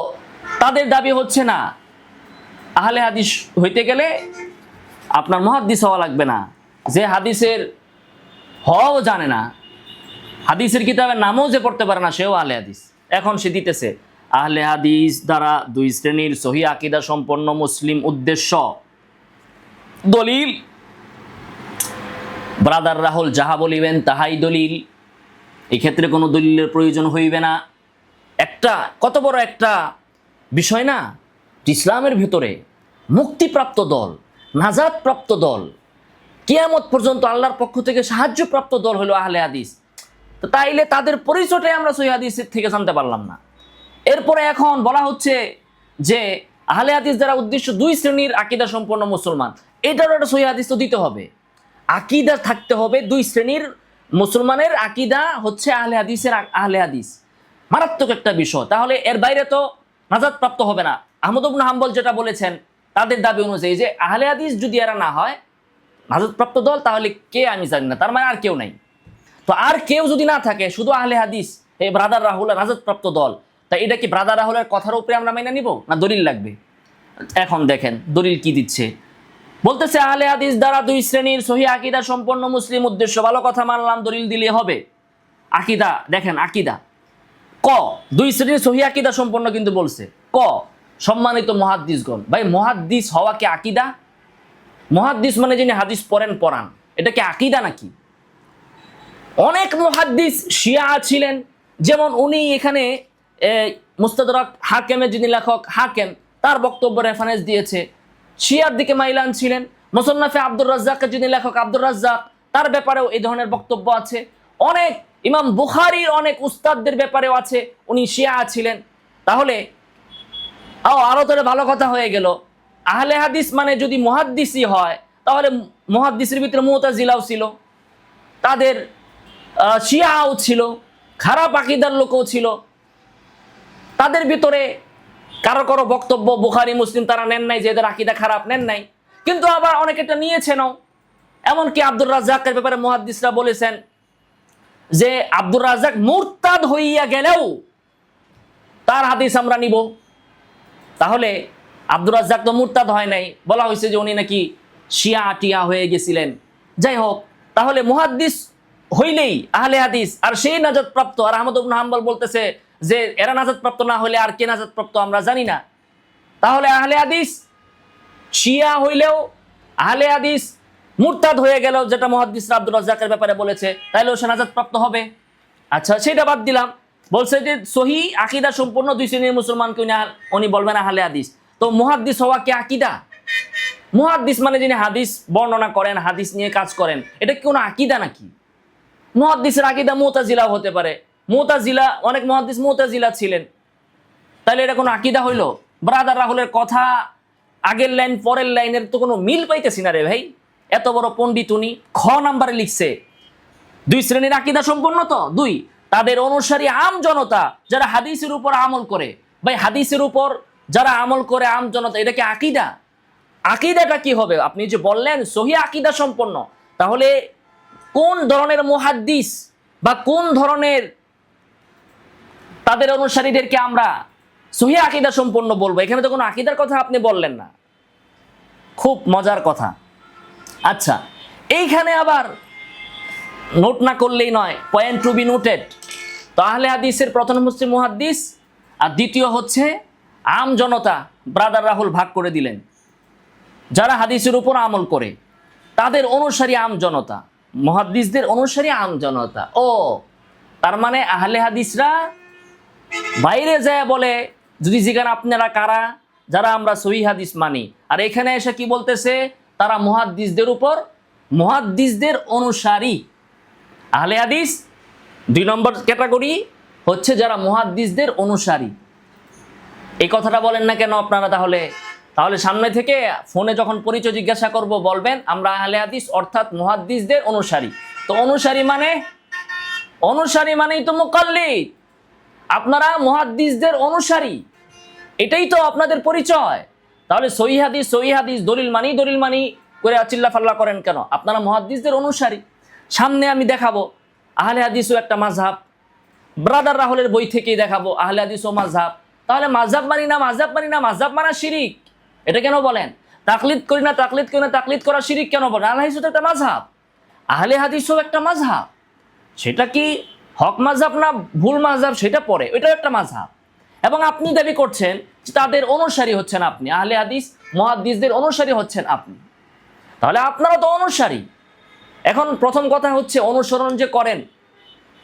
তাদের দাবি হচ্ছে না আহলে হাদিস হইতে গেলে আপনার মুহাদ্দিস হওয়া লাগবে না। যে হাদিসের হওয়াও জানে না, হাদিসের কিতাবের নামও যে পড়তে পারে না, সেও আহলে হাদিস। এখন সে দিতেছে আহলে হাদিস দ্বারা 2 শ্রেণীর সহিহ আকীদা সম্পন্ন মুসলিম উদ্দেশ্য। দলিল ব্রাদার রাহুল যাহা বলিবেন তাহাই দলিল, এই ক্ষেত্রে কোনো দলিলের প্রয়োজন হইবে না। একটা কত বড় একটা বিষয় না? ইসলামের ভিতরে মুক্তিপ্রাপ্ত দল, নাজাতপ্রাপ্ত দল, কিয়ামত পর্যন্ত আল্লাহর পক্ষ থেকে সাহায্যপ্রাপ্ত দল হলো আহলে হাদিস। তো তাইলে তাদের পরিচয়টাই আমরা সহিহ হাদিসের থেকে জানতে পারলাম না। এরপরে এখন বলা হচ্ছে যে আহলে হাদিস দ্বারা উদ্দেশ্য 2 শ্রেণীর আকীদা সম্পন্ন মুসলমান। এটারও একটা সহিহ হাদিস তো দিতে হবে। আকীদা থাকতে হবে 2 শ্রেণীর মুসলমানের আকীদা হচ্ছে আহলে হাদিসের আহলে হাদিস। মারাত্মক একটা বিষয়। তাহলে এর বাইরে তো নাজাত প্রাপ্ত হবে না। আহমদ ইবনে হাম্বল যেটা বলেছেন তাদের দাবি অনুযায়ী যে আহলে হাদিস যদি এরা না হয় নাজাত প্রাপ্ত দল, তাহলে কে আমি জানি না, তার মানে আর কেউ নাই। তো আর কেউ যদি না থাকে, শুধু আহলে হাদিস, এই ব্রাদার রাহুল নাজাত প্রাপ্ত দল, তাই এটা কি ব্রাদার রাহুলের কথার উপরে আমরা মেনে নিব না দলিল লাগবে? এখন দেখেন দলিল কি দিচ্ছে। বলতেছে আহলে হাদিস দ্বারা দুই শ্রেণীর সহি আকীদা সম্পন্ন মুসলিম উদ্দেশ্য। ভালো কথা, মানলাম, দলিল দিলে হবে। আকীদা দেখেন, আকীদা ক দুই শ্রেণীর সহি আকীদা সম্পন্ন কিন্তু বলছে। ক সম্মানিত মুহাদ্দিসগণ, ভাই মুহাদ্দিস হওয়া কি আকীদা? মুহাদ্দিস মানে যিনি হাদিস পড়েন পড়ান, এটা কি আকীদা নাকি? অনেক মুহাদ্দিস শিয়া ছিলেন, যেমন উনি এখানে মুস্তাদরাক হাকেমের যিনি লেখক হাকেম, তার বক্তব্য রেফারেন্স দিয়েছে, শিয়ার দিকে মাইলান ছিলেন। মুসান্নাফে আব্দুর রাজ্জাকের যিনি লেখক আব্দুর রাজ্জাক, তার ব্যাপারেও এই ধরনের বক্তব্য আছে। অনেক ইমাম বুখারীর অনেক উস্তাদদের ব্যাপারেও আছে, উনি শিয়া ছিলেন। তাহলে আরো তো ভালো কথা হয়ে গেল, আহলে হাদিস মানে যদি মুহাদ্দিসই হয়, তাহলে মুহাদ্দিসের ভিতরে মুতাজিলাও ছিল, তাদের শিয়াও ছিল, খারাপ আকীদার লোকও ছিল। তাদের ভিতরে কারো কারো বক্তব্য বুখারী মুসলিম তারা নেন নাই, যে এদের আকীদা খারাপ, নেন নাই, কিন্তু আবার অনেকেটা নিয়েছেনও। এমনকি আব্দুর রাজ্জাকের ব্যাপারে মুহাদ্দিসরা বলেছেন যে আব্দুর রাজ্জাক মুরতাদ হইয়া গেলেও তার হাদিস আমরা নিব। তাহলে আব্দুর রাজ্জাক তো মুরতাদ হয় নাই, বলা হয়েছে যে উনি নাকি শিয়া টিয়া হয়ে গেছিলেন। যাই হোক, তাহলে মুহাদ্দিস হইলেই আহলে হাদিস, আর সেই নাজাত প্রাপ্ত। আর আহমদ ইবনে হাম্বল বলতেছে যে এরা নাজাত প্রাপ্ত না হলে আর কে নাজাত প্রাপ্ত আমরা জানি না। তাহলে আহলে হাদিস শিয়া হইলেও, আহলে হাদিস মুরতাদ হয়ে গেল, যেটা মুহাদ্দিসরা আব্দুর রাজ্জাকের ব্যাপারে বলেছে, তাইলেও সে নাজাত প্রাপ্ত হবে। আচ্ছা, সেটা বাদ দিলাম। বলছে যে সহি আকীদা সম্পূর্ণ দুই শ্রেণীর মুসলমানকে উনি বলবেন আহলে হাদিস। তো মুহাদ্দিস হওয়া কি আকীদা? মুহাদ্দিস মানে যিনি হাদিস বর্ণনা করেন, হাদিস নিয়ে কাজ করেন, এটা কি কোনো আকীদা নাকি? মুহাদ্দিসের আকীদা মুতাজিলাও হতে পারে, মুতাজিলা অনেক মুহাদ্দিস মুতাজিলা ছিলেন, তাহলে এটা কোনো আকীদা হইল? ব্রাদার রাহুলের কথা আগের লাইন পরের লাইনের তো কোনো মিল পাইতেছি না রে ভাই। এত বড় পণ্ডিত উনি খ নাম্বারে লিখছে দুই শ্রেণীর আকীদা সম্পন্ন। তো দুই, তাদের অনুসারী আম জনতা যারা হাদিসের উপর আমল করে। ভাই হাদিসের উপর যারা আমল করে আম জনতা, এটা কি আকীদা? আকীদাটা কি হবে? আপনি যে বললেন সহি আকীদা সম্পন্ন, তাহলে কোন ধরনের মুহাদ্দিস বা কোন ধরনের তাদের অনুসারীদেরকে আমরা সহি আকীদা সম্পন্ন বলবো? এখানে তো কোনো আকীদার কথা আপনি বললেন না। খুব মজার কথা। আচ্ছা, এইখানে আবার নোট না করলেই নয়, পয়েন্ট টু বি নোটেড। তো আহলে হাদিসের প্রথম হচ্ছে মুহাদ্দিস, আর দ্বিতীয় হচ্ছে আম জনতা। ব্রাদার রাহুল ভাগ করে দিলেন, যারা হাদিসের উপর আমল করে তাদের অনুসারী আম জনতা, মুহাদ্দিসদের অনুসারী আম জনতা। ও তার মানে আহলে হাদিসরা বাইরে যায় বলে যদি জিজ্ঞাসা আপনারা কারা, যারা আমরা সহিহ হাদিস মানি, আর এখানে এসে কি বলতেছে? তারা মুহাদ্দিসদের উপর, মুহাদ্দিসদের অনুসারী। আহলে হাদিস দুই নম্বর ক্যাটাগরি হচ্ছে যারা মুহাদ্দিসদের অনুসারী। এই কথাটা বলেন না কেন আপনারা? তাহলে সামনে থেকে ফোনে যখন পরিচয় জিজ্ঞাসা করব বলবেন আমরা আহলে হাদিস অর্থাৎ মুহাদ্দিসদের অনুসারী। তো অনুসারী মানেই তো মুকাল্লিদ। আপনারা মুহাদ্দিসদের অনুসারী, এটাই তো আপনাদের পরিচয়। তাহলে সহিহ হাদিস দলিল মানি করে চিল্লা ফাল্লা করেন কেন? আপনারা মুহাদ্দিসদের অনুসারী। সামনে আমি দেখাবো আহলে হাদিসও একটা মাযহাব, ব্রাদার রাহুলের বই থেকেই দেখাবো আহলে হাদিসও মাযহাব। তাহলে মাযহাব মানি না, মাযহাব মানা শিরিক, এটা কেন বলেন? তাকলিদ করি না, তাকলিদ করা শিরিক কেন বলেন? আহলে হাদিসও তো একটা মাযহাব, আহলে হাদিসও একটা মাযহাব। সেটা কি হক মাযহাব না ভুল মাযহাব সেটা পরে, ওইটাও একটা মাযহাব। এবং আপনি দাবি করছেন যে তাদের অনুসারী হচ্ছেন আপনি, আহলে হাদিস মুহাদ্দিসদের অনুসারী হচ্ছেন আপনি, তাহলে আপনারা তো অনুসারী। এখন প্রথম কথা হচ্ছে অনুসরণ যে করেন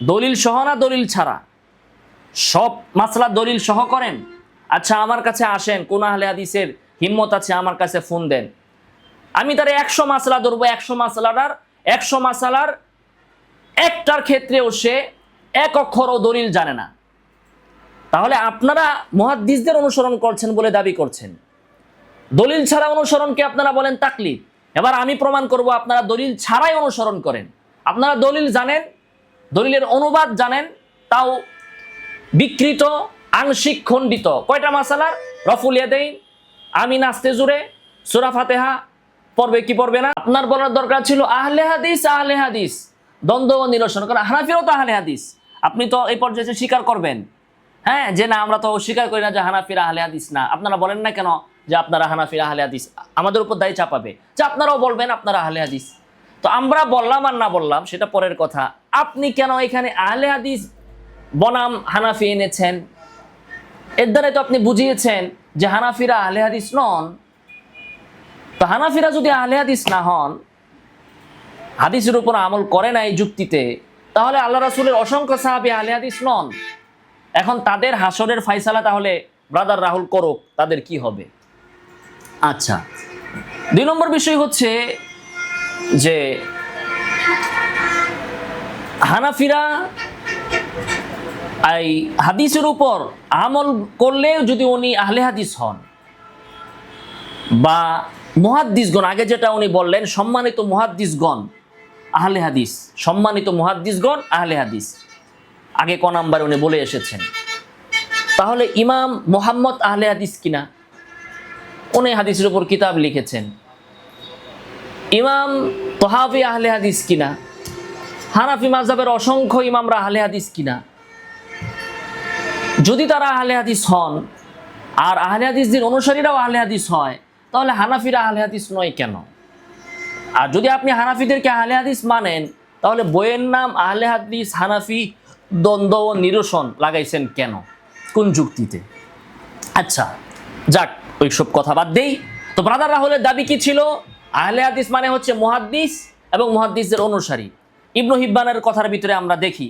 দলিল সহ না দলিল ছাড়া? সব মাসলা দলিল সহ করেন। আচ্ছা, আমার কাছে আসেন, কোন আহলে হাদিসের হিম্মত আছে আমার কাছে ফোন দেন, আমি তার 100 মাসলা ধরবো, 100 মাসালার একটার ক্ষেত্রেও সে এক অক্ষরও দলিল জানে না। তাহলে আপনারা মুহাদ্দিসদের অনুসরণ করছেন বলে দাবি করছেন, দলিল ছাড়া অনুসরণকে আপনারা বলেন তাকলিদ। এবার আমি প্রমাণ করব আপনারা দলিল ছাড়াই অনুসরণ করেন। আপনারা দলিল জানেন, দলিলের অনুবাদ জানেন, তাও বিকৃত, আংশিক, খণ্ডিত। কয়টা মাসালার? রফুল ইয়াদাইন, আমিন আস্তে জুড়ে, সূরা ফাতিহা পড়বে কি পড়বে না। আপনার বলার দরকার ছিল আহলে হাদিস, আহলে হাদিস দ্বন্দ্ব ও নিরসন, কারণ হানাফিরাও তো আহলে হাদিস। আপনি তো এই পর্যায়ে স্বীকার করবেন, হ্যাঁ, যে না আমরা তো স্বীকার করি না যে হানাফিরা আহলে হাদিস না। আপনারা বলেন না কেন যে আপনারা হানাফিরা আহলে হাদিস? আমাদের উপর দায় চাপাবে যে আপনারাও বলবেন আপনারা আহলে হাদিস। তো আমরা বললাম আর না বললাম সেটা পরের কথা। আপনি কেন এখানে আহলে হাদিস বনাম হানাফি এনেছেন? এর দ্বারাই তো আপনি বুঝিয়েছেন যে হানাফিরা আহলে হাদিস নন। তো হানাফিরা যদি আহলে হাদিস না হন, হাদিসের উপর আমল করে না এই যুক্তিতে, তাহলে আল্লাহ রাসূলের অসংখ্য সাহাবী আহলে হাদিস নন। এখন তাদের হাসরের ফায়সালা তাহলে ব্রাদার রাহুল করুক, তাদের কি হবে? আচ্ছা, 2 নম্বর বিষয় হচ্ছে যে হানাফিরা এই হাদিসের উপর আমল করলে যদি উনি আহলে হাদিস হন বা মুহাদ্দিসগণ, আগে যেটা উনি বললেন সম্মানিত মুহাদ্দিসগণ আহলে হাদিস, সম্মানিত মুহাদ্দিসগণ আহলে হাদিস, আগে ক নাম্বারে উনি বলে এসেছেন, তাহলে ইমাম মুহাম্মদ আহলে হাদিস কিনা? উনি হাদিসের উপর কিতাব লিখেছেন। ইমাম তহাবি আহলে হাদিস কিনা? হানাফি মাযহাবের অসংখ্য ইমামরা আহলে হাদিস কিনা? যদি তারা আহলে হাদিস হন আর আহলে হাদিসদের অনুসারীরাও আহলে হাদিস হয়, তাহলে হানাফিরা আহলে হাদিস নয় কেন? আর যদি আপনি হানাফিদেরকে আহলে হাদিস মানেন, তাহলে বইয়ের নাম আহলে হাদিস হানাফি দ্বন্দ্ব ও নিরসন লাগাইছেন কেন? কোন যুক্তিতে? আচ্ছা যাক, ওইসব কথা বাদ দেই। তো ব্রাদার রাহুলের দাবি কি ছিল? আহলে হাদিস মানে হচ্ছে মুহাদ্দিস এবং মুহাদ্দিসদের অনুসারী। ইবনু হিব্বানের কথার ভিতরে আমরা দেখি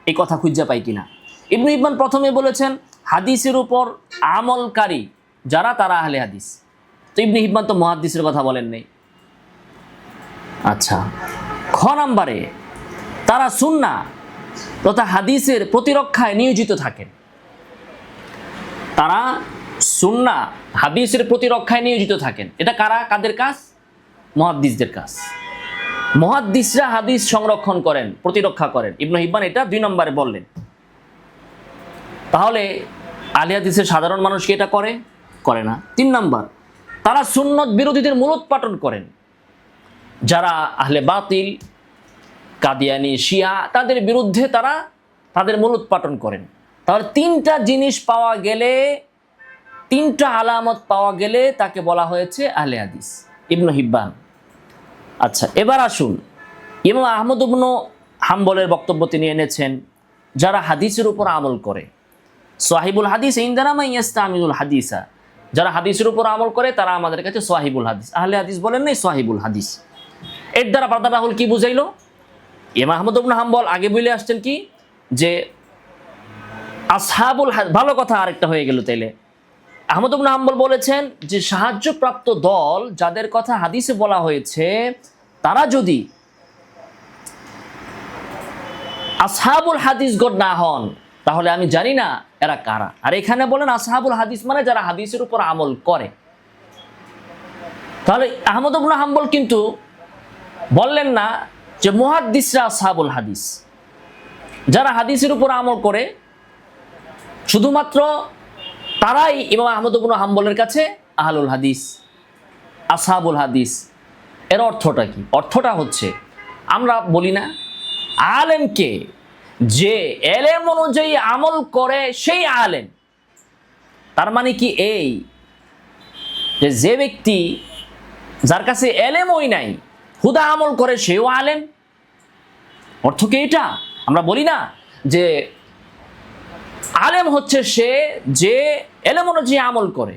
এই কথা খুঁজে পাই কিনা। ইবনু হিব্বান প্রথমে বলেছেন হাদিসের উপর আমলকারী যারা তারা আহলে হাদিস। তো ইবনু হিব্বান তো মুহাদ্দিসের কথা বলেন নাই। আচ্ছা, খ নাম্বারে তারা সুন্নাহ তথা হাদিসের প্রতিরক্ষায় নিয়োজিত থাকেন। তারা সুন্নাহ হাদিসের প্রতিরক্ষায় নিয়োজিত থাকেন। এটা কারা, কাদের কাজ? মুহাদ্দিসদের কাজ। মুহাদ্দিসরা হাদিস সংরক্ষণ করেন, প্রতিরক্ষা করেন। ইবনু হিব্বান এটা 2 নম্বরে বললেন। তাহলে আহলে হাদিসের সাধারণ মানুষ কি এটা করে? করে না। 3 নম্বর, তারা সুন্নত বিরোধীদের মূলোৎপাটন করেন। যারা আহলে বাতিল, কাদিয়ানি, শিয়া, তাদের বিরুদ্ধে তারা তাদের মূলোৎপাটন করেন। তাহলে 3টা জিনিস পাওয়া গেলে, 3টা আলামত পাওয়া গেলে তাকে বলা হয়েছে আহলে হাদিস, ইবনু হিব্বান। আচ্ছা, এবার আসুন ইমাম আহমদ ইবনে হাম্বলের বক্তব্য তিনি এনেছেন, যারা হাদিসের উপর আমল করে। সাহিবুল হাদিস ইনদানা মান ইস্তামিলুল হাদিসা, যারা হাদিসের উপর আমল করে তারা আমাদের কাছে সাহিবুল হাদিস। আহলে হাদিস বলেন নাই, সাহিবুল হাদিস। এর দ্বারা ব্রাদার রাহুল কি বুঝাইলো? ইমাম আহমদ ইবনে হাম্বল আগে বলে আসছেন কি যে আসহাবুল হাদিস, ভালো কথা আরেকটা হয়ে গেল তাইলে। আহমদ ইবনে হাম্বল বলেছেন যে সাহায্যপ্রাপ্ত দল যাদের কথা হাদিসে বলা হয়েছে, তারা যদি আসহাবুল হাদিসগণ না হন, তাহলে আমি জানি না এরা কারা। আর এখানে বলেন আসহাবুল হাদিস মানে যারা হাদিসের উপর আমল করে। তাহলে আহমদ ইবনে হাম্বল কিন্তু বললেন না যে মুহাদ্দিসরা আসহাবুল হাদিস। যারা হাদিসের উপর আমল করে শুধুমাত্র তারাই ইমাম আহমদ ইবনে হাম্বলের কাছে আহলুল হাদিস, আসহাবুল হাদিস। এর অর্থটা কি? অর্থটা হচ্ছে, আমরা বলি না আলেমকে যে এলেম অনুযায়ী আমল করে সেই আলেম। তার মানে কি এই যে ব্যক্তি যার কাছে এলেমই নাই, হুদা আমল করে সেও আলেম? অর্থ কি এটা? আমরা বলি না যে আলেম হচ্ছে সে যে এলেম অনুযায়ী আমল করে।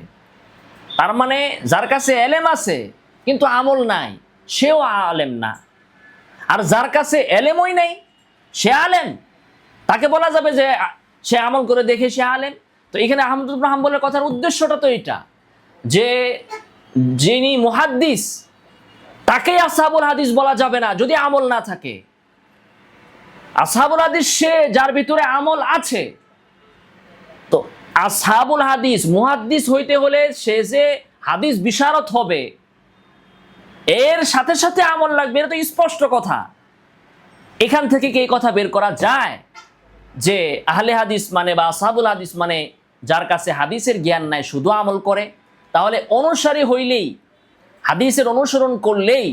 তার মানে যার কাছে এলেম আছে কিন্তু আমল নাই, সেও আলেম না। আর যার কাছে এলেমই নাই সে আলেম, তাকে বলা যাবে যে সে আমল করে দেখে সে আলেম? তো এখানে আহমদ ইবনে হাম্বলের কথার উদ্দেশ্যটা তো এটা, যে যিনি মুহাদ্দিস তাকেই আসহাবুল হাদিস বলা যাবে না যদি আমল না থাকে। আসহাবুল হাদিস সে যার ভিতরে আমল আছে। তো আসহাবুল হাদিস মুহাদ্দিস হইতে হলে সে যে হাদিস বিশারদ হবে, এর সাথে সাথে আমল লাগবে, এটা তো স্পষ্ট কথা। এখান থেকে কি এই কথা বের করা যায়? যে আহলে হাদিস মানে বা আসহাবুল হাদিস মানে যার কাছে হাদিসের জ্ঞান নাই, শুধু আমল করে, তাহলে অনুসারী হইলেই, হাদিসের অনুসরণ করলেই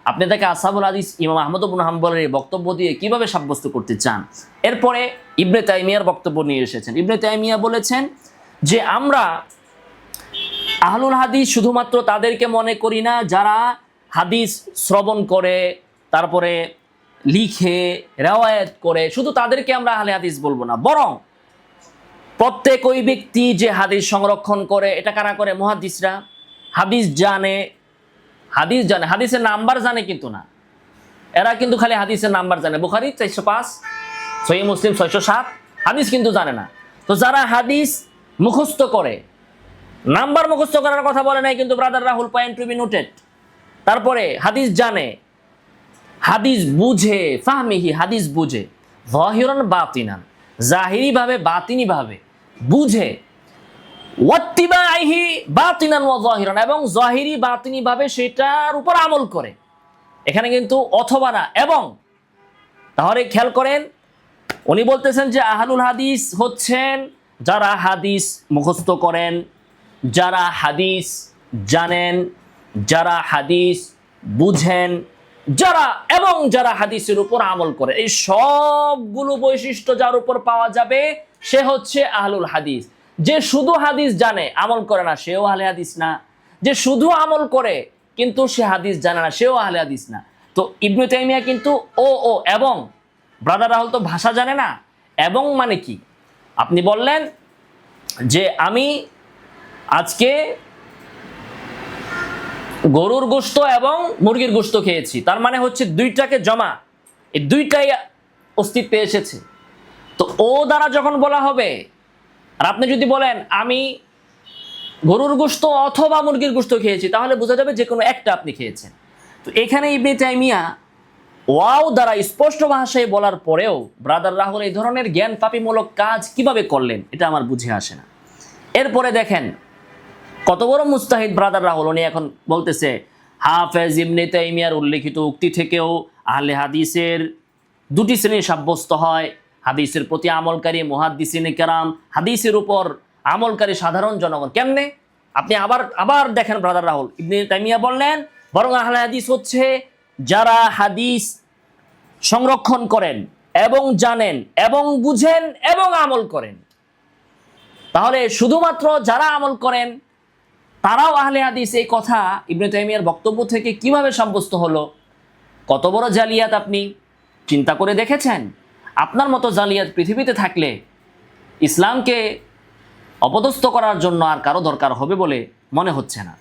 আপনি তাকে আসহাবুল হাদিস ইমাম আহমদ ইবনে হাম্বলের এই বক্তব্য দিয়ে কিভাবে সাব্যস্ত করতে চান? এরপরে ইবনে তাইমিয়ার বক্তব্য নিয়ে এসেছেন। ইবনে তাইমিয়া বলেছেন যে আমরা আহলুল হাদিস শুধুমাত্র তাদেরকে মনে করি না যারা হাদিস শ্রবণ করে, তারপরে লিখে, রেওয়ায়েত করে, শুধু তাদেরকে আমরা আহলে হাদিস বলবো না, বরং প্রত্যেক ওই ব্যক্তি যে হাদিস সংরক্ষণ করে, এটা কারা করে? মুহাদ্দিসরা। হাদিস জানে, হাদিসের নাম্বার জানে কিন্তু না, এরা কিন্তু খালি হাদিসের নাম্বার জানে। বুখারী 405, সহিহ মুসলিম 607, হাদিস কিন্তু জানে না। তো যারা হাদিস মুখস্থ করে, নাম্বার মুখস্থ করার কথা বলে নাই কিন্তু brother Rahul, point to be noted. তারপরে হাদিস জানে, হাদিস বুঝে, ফাহমিহি, হাদিস বুঝে, যাহিরান বাতিনান, জাহিরি ভাবে বাতিনি ভাবে বুঝে, ওয়াত্তিবাইহি বাতিনান ওয়া যাহিরান, এবং জাহিরি বাতিনি ভাবে সেটার উপর আমল করে। এখানে কিন্তু অথবা না, এবং। তাহলে খেয়াল করেন, উনি বলতেছেন যে আহলুল হাদিস হচ্ছেন যারা হাদিস মুখস্থ করেন, যারা হাদিস জানেন, যারা হাদিস বুঝেন, যারা হাদিসের উপর আমল করে। এই সবগুলো বৈশিষ্ট্য যার উপর পাওয়া যাবে সে হচ্ছে আহলুল হাদিস। যে শুধু হাদিস জানে, আমল করে না, সেও আহলে হাদিস না। যে শুধু আমল করে কিন্তু সে হাদিস জানে না, সেও আহলে হাদিস না। তো ইবনে তাইমিয়া কিন্তু এবং ব্রাদার রাহুল তো ভাষা জানে না। এবং মানে কি? আপনি বললেন যে আমি আজকে গরুর গোশত এবং মুরগির গোশত খেয়েছি, তার মানে হচ্ছে দুইটাকে জমা, এই দুইটাই অস্তিত্বে এসেছে। তো ও দ্বারা যখন বলা হবে, আর আপনি যদি বলেন আমি গরুর গোশত অথবা মুরগির গোশত খেয়েছি, তাহলে বোঝা যাবে যে কোনো একটা আপনি খেয়েছেন। তো এখানে ইবনে তাইমিয়া ওয়াও দ্বারা স্পষ্ট ভাষায় বলার পরেও ব্রাদার রাহুল এই ধরনের জ্ঞান পাপীমূলক কাজ কিভাবে করলেন, এটা আমার বুঝে আসে না। এরপরে দেখেন কত বড় মুস্তাহিদ ব্রাদার রাহুল। উনি এখন বলতেছে হাফেজ ইবনে তাইমিয়ার উল্লেখিত উক্তি থেকেও আহলে হাদিসের দুটি শ্রেণী সাব্যস্ত হয়: হাদিসের প্রতি আমলকারী মুহাদ্দিসিনে কেরাম, হাদিসের উপর আমলকারী সাধারণ জনগণ। কেমনে? আপনি আবার দেখেন ব্রাদার রাহুল, ইবনে তাইমিয়া বললেন বরং আহলে হাদিস হচ্ছে যারা হাদিস সংরক্ষণ করেন এবং জানেন এবং বুঝেন এবং আমল করেন। তাহলে শুধুমাত্র যারা আমল করেন তারাও আহলে হাদিস, এই কথা ইবনে তাইমিয়ার বক্তব্য থেকে কিভাবে সাব্যস্ত হলো? কত বড় জালিয়াত আপনি চিন্তা করে দেখেছেন? আপনার মতো জালিয়াত পৃথিবীতে থাকলে ইসলামকে অপদস্থ করার জন্য আর কারো দরকার হবে বলে মনে হচ্ছে না।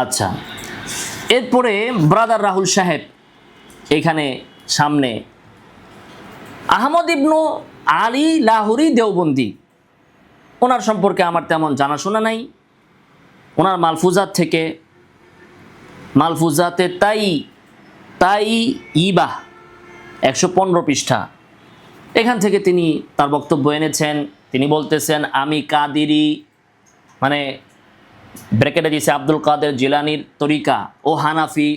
আচ্ছা, এরপরে ব্রাদার রাহুল সাহেব এখানে সামনে আহমদ ইবনু আলী লাহুরি দেওবন্দি, ওনার সম্পর্কে আমার তেমন জানাশোনা নাই। ওনার মালফুজাতে তাই ইবাহ 115 পৃষ্ঠা, এখান থেকে তিনি তার বক্তব্য এনেছেন। তিনি বলতেছেন আমি কাদিরি, মানে ব্র্যাকেটে দিয়েছে আব্দুল কাদের জিলানির তরিকা, ও হানাফি।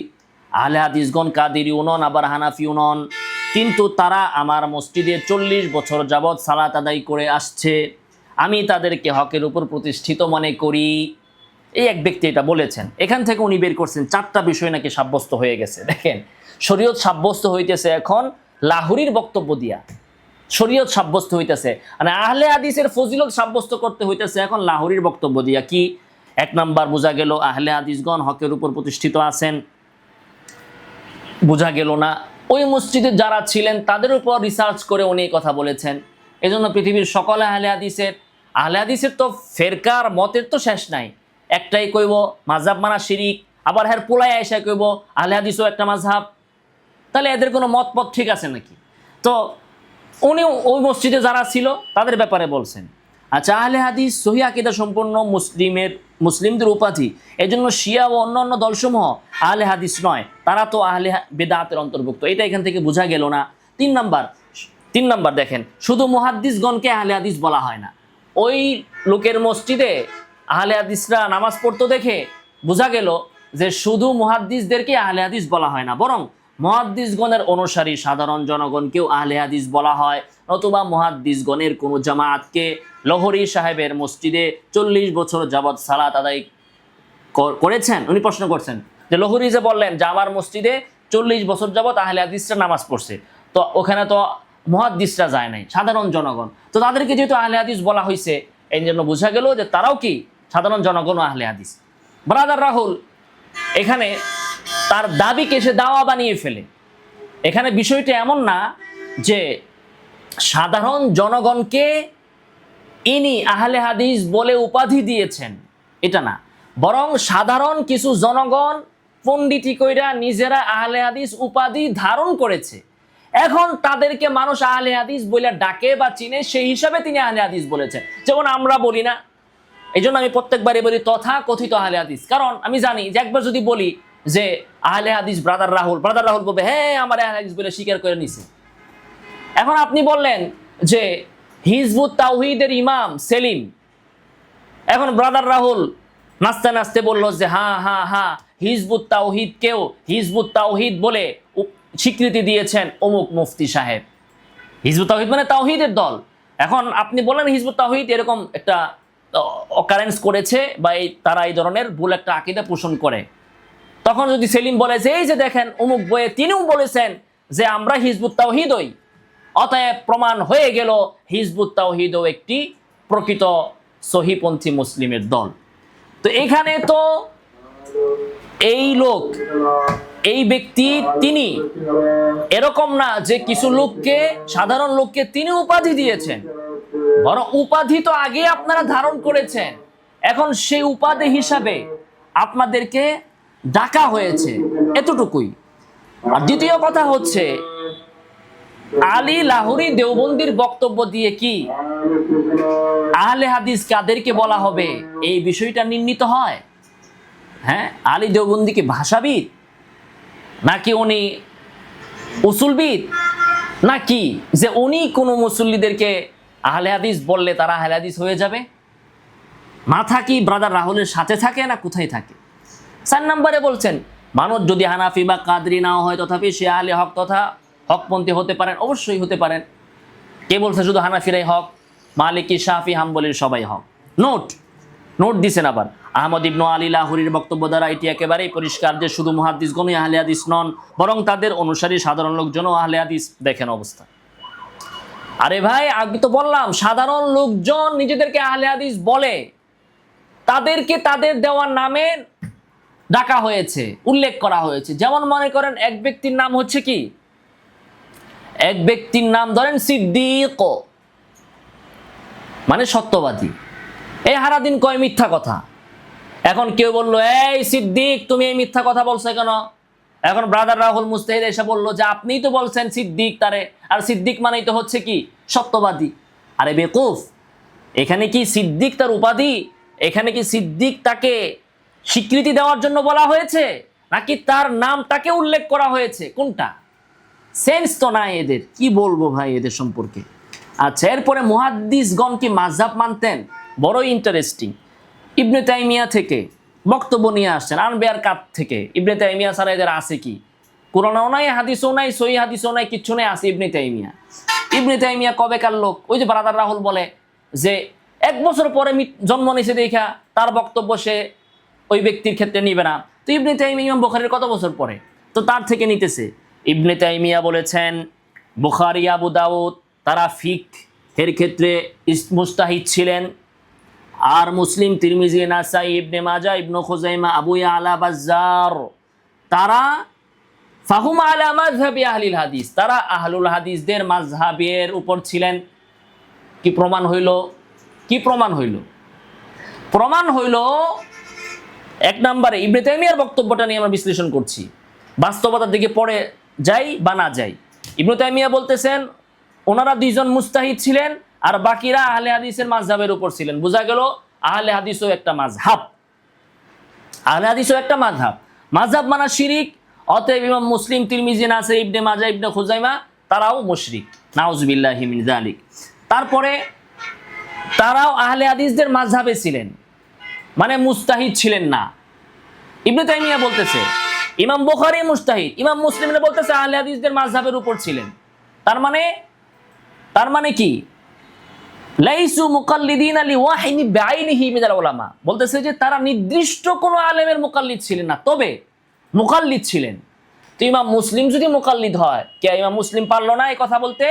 আহলে হাদিসগণ কাদিরি উনন, আবার হানাফি উনন, কিন্তু তারা আমার মসজিদে 40 বছর যাবৎ সালাত আদায় করে আসছে। আমি তাদেরকে হকের উপর প্রতিষ্ঠিত মনে করি। এই এক ব্যক্তি এটা বলেছেন। এখান থেকে উনি বের করছেন 4টা বিষয় নাকি সাব্যস্ত হয়ে গেছে। দেখেন, শরীয়ত সাব্যস্ত হইতেছে এখন লাহুরির বক্তব্য দিয়া, শরীয়ত সাব্যস্ত হইতেছে, মানে আহলে হাদিসের ফজিলত সাব্যস্ত করতে হইতেছে এখন লাহুরির বক্তব্য দিয়া। কি? 1 নাম্বার বোঝা গেল আহলে হাদিসগণ হকের উপর প্রতিষ্ঠিত আছেন। বোঝা গেল না ওই মসজিদে যারা ছিলেন তাদের উপর রিসার্চ করে উনি এই কথা বলেছেন। এজন্য পৃথিবীর সকল আহলে হাদিসের তো ফেরকার মতের তো শেষ নাই। একটাই কইব মাযহাব মানা শিরিক, আবার হ্যার পোলায় এসে কইব আহলে হাদিসও একটা মাযহাব। তাহলে এদের কোনো মতপথ ঠিক আছে নাকি? তো উনি ওই মসজিদে যারা ছিল তাদের ব্যাপারে বলছেন। আচ্ছা, আহলে হাদিস সহিহ আকীদা সম্পন্ন মুসলিমদের উপাধি, এজন্য শিয়া ও অন্যান্য দলসমূহ আহলে হাদিস নয়, তারা তো আহলে বেদাতের অন্তর্ভুক্ত। এটা এখান থেকে বোঝা গেল না। 3 নাম্বার দেখেন, শুধু মুহাদ্দিসগণকে আহলে হাদিস বলা হয় না। ওই লোকের মসজিদে আহলে হাদিসরা নামাজ পড়তো দেখে বোঝা গেল যে শুধু মুহাদ্দিসদেরকে আহলে হাদিস বলা হয় না, বরং মুহাদ্দিসগণের অনুসারী সাধারণ জনগণকেও আহলে হাদিস বলা হয়, নতুবা মুহাদ্দিসগণের কোনো জামাতকে লহরি সাহেবের মসজিদে 40 বছর যাবৎ সালাত আদায় করেছেন? উনি প্রশ্ন করছেন যে লহরি যে বললেন যে আমার মসজিদে 40 বছর যাবৎ আহলে হাদিসরা নামাজ পড়ছে, তো ওখানে তো মুহাদ্দিসরা যায় নাই, সাধারণ জনগণ, তো তাদেরকে যেহেতু আহলে হাদিস বলা হয়েছে, এই জন্য বোঝা গেল যে তারাও কি সাধারণ জনগণ ও আহলে হাদিস। ব্রাদার রাহুল এখানে তার দাবিকে সে দাওয়া বানিয়ে ফেলে। এখানে বিষয়টা এমন না যে সাধারণ জনগণকে ইনি আহলে হাদিস বলে উপাধি দিয়েছেন, এটা না, বরং সাধারণ কিছু জনগণ পণ্ডিতি কইরা নিজেরা আহলে হাদিস উপাধি ধারণ করেছে, এখন তাদেরকে মানুষ আহলে হাদিস বলে ডাকে বা চিনে, সেই হিসাবে তিনি আহলে হাদিস বলেছেন। যেমন আমরা বলি না, এই জন্য আমি প্রত্যেকবারই বলি তথা কথিত আহলে হাদিস, কারণ আমি জানি যে একবার যদি বলি যে আহলে হাদিস ব্রাদার রাহুল বলবে হ্যাঁ আমার আহলে হাদিস বলে স্বীকার করে নিছে। এখন আপনি বললেন যে হিজবুত তাওহীদের ইমাম সেলিম, এখন ব্রাদার রাহুল নাচতে নাচতে বললো যে হ্যাঁ হিজবুত তাওহীদকেও হিজবুত তাওহীদ বলে স্বীকৃতি দিয়েছেন অমুক মুফতি সাহেব। হিজবুত তাওহীদ মানে তাওহীদের দল। এখন আপনি বলেন হিজবুত তাওহীদ এরকম একটা অকারেন্স করেছে বা তারা এই ধরনের ভুল একটা আকীদা পোষণ করে, তখন যদি সেলিম বলে যে এই যে দেখেন অমুক বইয়ে তিনিও বলেছেন যে আমরা হিজবুত তাওহীদ হই, অতএব প্রমাণ হয়ে গেল হিজবুত তাওহীদও একটি প্রকৃত সহিপন্থী মুসলিমের দল। তো এখানে তো এই লোক, এই ব্যক্তি তিনি এরকম না যে কিছু লোককে, সাধারণ লোককে তিনি উপাধি দিয়েছেন, বরং উপাধি তো আগে আপনারা ধারণ করেছেন, এখন সেই উপাধি হিসাবে আপনাদেরকে ডাকা হয়েছে, এতটুকুই। আর দ্বিতীয় কথা হচ্ছে আলী লাহোরী দেওবন্দির বক্তব্য দিয়ে কি আহলে হাদিস কাদেরকে বলা হবে এই বিষয়টা নির্ণীত হয়? হ্যাঁ, আলী দেওবন্দি কি ভাষাবিদ, নাকি উনি উসুলবিদ, নাকি যে উনি কোনো মুসল্লিদেরকে আহলে হাদিস বললে তারা আহলে হাদিস হয়ে যাবে? মাথা কি ব্রাদার রাহুলের সাথে থাকে না কোথায় থাকে? 4 নম্বরে বলছেন মানুষ যদি হানাফি বা কাদরি নাও হয় তথাপি সে আহলে হক তথা হকপন্থী হতে পারেন, অবশ্যই হতে পারেন। কে বলছে শুধু হানাফিরাই হক? মালিকি, শাফি, হাম্বলির সবাই হক। নোট দিছেন আবার আহমদ ইবনু আলী লাহোরীর বক্তব্য দ্বারা এটি একেবারেই পরিষ্কার যে শুধু মুহাদ্দিসগণই আহলে হাদিস নন, বরং তাদের অনুসারী সাধারণ লোকজনও আহলে হাদিস। দেখেন অবস্থা। আরে ভাই, আমি তো বললাম সাধারণ লোকজন নিজেদেরকে আহলে হাদিস বলে, তাদেরকে তাদের দেওয়ার নামে ডাকা হয়েছে, উল্লেখ করা হয়েছে। যেমন মনে করেন এক ব্যক্তির নাম হচ্ছে কি, এক ব্যক্তির নাম ধরেন সিদ্দিক, মানে সত্যবাদী, এই সারাদিন কয় মিথ্যা কথা। এখন কেউ বললো এই সিদ্দিক তুমি এই মিথ্যা কথা বলছো কেন? এখন ব্রাদার রাহুল মুস্তাহিদ এসে বললো যে আপনিই তো বলছেন সিদ্দিক তারে, আর সিদ্দিক মানেই তো হচ্ছে কি সত্যবাদী। আরে বেকুফ, এখানে কি সিদ্দিক তার উপাধি? এখানে কি সিদ্দিক তাকে স্বীকৃতি দেওয়ার জন্য বলা হয়েছে, নাকি তার নামটাকে উল্লেখ করা হয়েছে? কোনটা? সেন্স তো নাই এদের, কি বলবো ভাই এদের সম্পর্কে। আচ্ছা, এরপরে মুহাদ্দিসগণ কি মাযহাব মানতেন? বড়ই ইন্টারেস্টিং। ইবনে তাইমিয়া থেকে বক্তব্য নিয়ে আসছেন, আনবেয়ার কাত থেকে। ইবনে তাইমিয়া ছাড়া এদের আছে কি? কোরআনও নাই, হাদিসও নাই, সহি হাদিসও নাই, কিচ্ছু নেই, আছে ইবনে তাইমিয়া। ইবনে তাইমিয়া কবেকার লোক? ওই যে ব্রাদার রাহুল বলে যে 1 বছর পরে জন্ম নিয়েছে দেখা তার বক্তব্য সে ওই ব্যক্তির ক্ষেত্রে নিবে না। তো ইবনে তাইমিয়া ইমাম বুখারীর কত বছর পরে, তো তার থেকে নিতেছে। ইবনে তাইমিয়া বলেছেন বুখারী, আবু দাউদ তারা ফিকহের ক্ষেত্রে মুস্তাহিদ ছিলেন, আর মুসলিম, তিরমিজি, নাসাই, ইবনে মাজাহ, ইবনে খুজাইমা, আবু ইয়ালা, বাজ্জার তারা ফাহুম আলা মাযহাবি আহলিল হাদিস, তারা আহলুল হাদিসদের মাযহাবের উপর ছিলেন। কি প্রমাণ হইল? প্রমাণ হইল 1 নম্বরে ইবনে তাইমিয়ার বক্তব্যটা নিয়ে আমরা বিশ্লেষণ করছি, বাস্তবতার দিকে পড়ে যাই বা না যাই। ইবনে তাইমিয়া বলতেছেন ওনারা 2 জন মুস্তাহিদ ছিলেন, আর বাকিরা আহলে হাদিসের মাযহাবের উপর ছিলেন। বোঝা গেল আহলে হাদিসও একটা মাযহাব, মাযহাব মানা শিরিক। অতএব ইমাম মুসলিম, তিরমিজি, নাসাই, ইবনে মাজাহ, ইবনে খুজাইমা তারাও মুশরিক, নাউযুবিল্লাহি মিন যালিক। তারপরে তারাও আহলে হাদিসদের মাযহাবে ছিলেন, মানে মুস্তাহিদ ছিলেন না। ইবনে তাইমিয়া বলতেছে ইমাম বুখারী মুজতাহিদ, ইমাম মুসলিম বলতেছে আহলে হাদিসদের মাযহাবের উপর ছিলেন। তার মানে কি? লাইসু মুকাল্লিদিনা লিওয়াহিদি বিআইনিহি মিনাল উলামা, বলতেছে যে তারা নির্দিষ্ট কোনো আলেমের মুকাল্লিদ ছিলেন না, তবে মুকাল্লিদ ছিলেন। তো ইমাম মুসলিম যদি মুকাল্লিদ হয়, কে ইমাম মুসলিম পারলো না এই কথা বলতে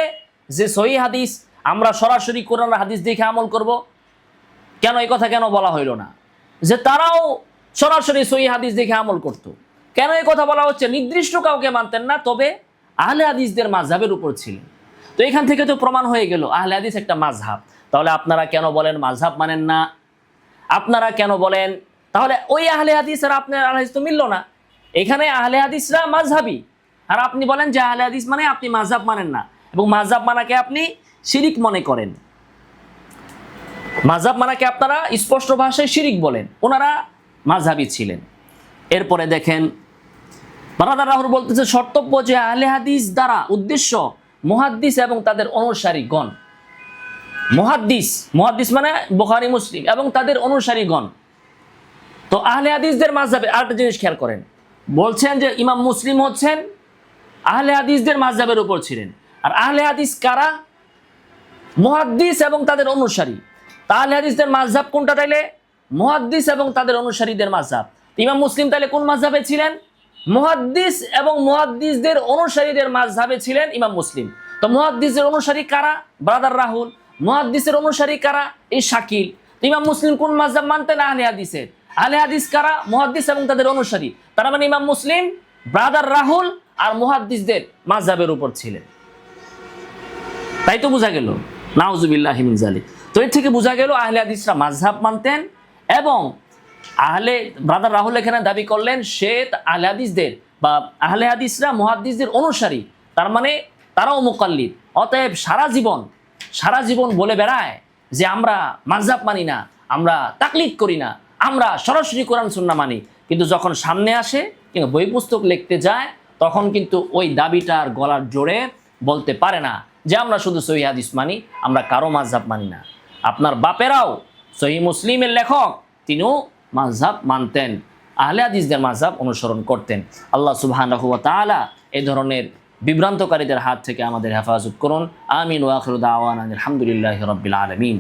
যে সহিহ হাদিস আমরা সরাসরি কোরআন হাদিস দেখে আমল করব? কেন এই কথা কেন বলা হইল না যে তারাও সরাসরি সহিহ হাদিস দেখে আমল করত? কেন এই কথা বলা হচ্ছে? নির্দিষ্ট কাউকে মানতেন না, তবে আহলে হাদিসদের মাযহাবের উপর ছিলেন। তো এখান থেকে তো প্রমাণ হয়ে গেল আহলে হাদিস একটা মাযহাব। তাহলে আপনারা কেন বলেন মাযহাব মানেন না? আপনারা কেন বলেন তাহলে ওই আহলে হাদিস আর আপনার আহলে হাদিস তো মিলল না? এখানে আহলে হাদিসরা মাযহাবী, আর আপনি বলেন যে আহলে হাদিস মানে আপনি মাযহাব মানেন না, এবং মাযহাব মানাকে আপনি শিরিক মনে করেন। মাযহাব মানাকে আপনারা স্পষ্ট ভাষায় শিরিক বলেন, ওনারা মাযহাবী ছিলেন। এরপরে দেখেন বারাদার রাহুল বলতেছে শর্তব্য যে আহলে হাদিস দ্বারা উদ্দেশ্য মুহাদ্দিস এবং তাদের অনুসারীগণ। মুহাদ্দিস মানে বুখারী মুসলিম এবং তাদের অনুসারীগণ। তো আহলে হাদিসদের মাযহাবে আরেকটা জিনিস খেয়াল করেন, বলছেন যে ইমাম মুসলিম হচ্ছেন আহলে হাদিসদের মাযহাবের উপর ছিলেন। আর আহলে হাদিস কারা? মুহাদ্দিস এবং তাদের অনুসারী। তা আহলে হাদিসদের মাযহাব কোনটা তাইলে? মুহাদ্দিস এবং তাদের অনুসারীদের মাযহাব। ইমাম মুসলিম তাইলে কোন মাযহাবে ছিলেন? মুহাদ্দিস এবং মুহাদ্দিসদের অনুসারীদের মাযহাবে ছিলেন ইমাম মুসলিম। তো মুহাদ্দিসের অনুসারী কারা? ব্রাদার রাহুল। মুহাদ্দিসের অনুসারী কারা? এই শাকিল। ইমাম মুসলিম কোন মাযহাব মানতেন? আহলে হাদিসের। আহলে হাদিস কারা? মুহাদ্দিস এবং তাদের অনুসারী। তার মানে ইমাম মুসলিম, ব্রাদার রাহুল আর মুহাদ্দিসদের মাযহাবের উপর ছিলেন। তাই তো বোঝা গেল, নাউজুবিল্লাহি মিন যালিক। তো এর থেকে বোঝা গেল আহলে হাদিসরা মাযহাব মানতেন, এবং ব্রাদার রাহুল এখানে দাবি করলেন সে আহলে হাদিসদের বা আহলে হাদিসরা মুহাদ্দিসদের অনুসারী, তার মানে তারাও মুকাল্লিদ। অতএব সারা জীবন বলে বেড়ায় যে আমরা মাযহাব মানি না, আমরা তাকলিদ করি না, আমরা সরাসরি কোরআন সুন্নাহ মানি, কিন্তু যখন সামনে আসে কিংবা বই পুস্তক লিখতে যায় তখন কিন্তু ওই দাবিটার গলার জোরে বলতে পারে না যে আমরা শুধু সহিহ হাদিস মানি, আমরা কারো মাযহাব মানি না। আপনার বাপেরাও সহিহ মুসলিমের লেখক, তিনিও মাযহাব মানতেন, আহলে হাদিসদের মাযহাব অনুসরণ করতেন। আল্লাহ সুবহানাহু ওয়া তাআলা এই ধরনের বিভ্রান্তকারীদের হাত থেকে আমাদের হেফাজত করুন। আমিন ওয়া আখিরু দাওয়ানা আলহামদুলিল্লাহি রাব্বিল আলামিন।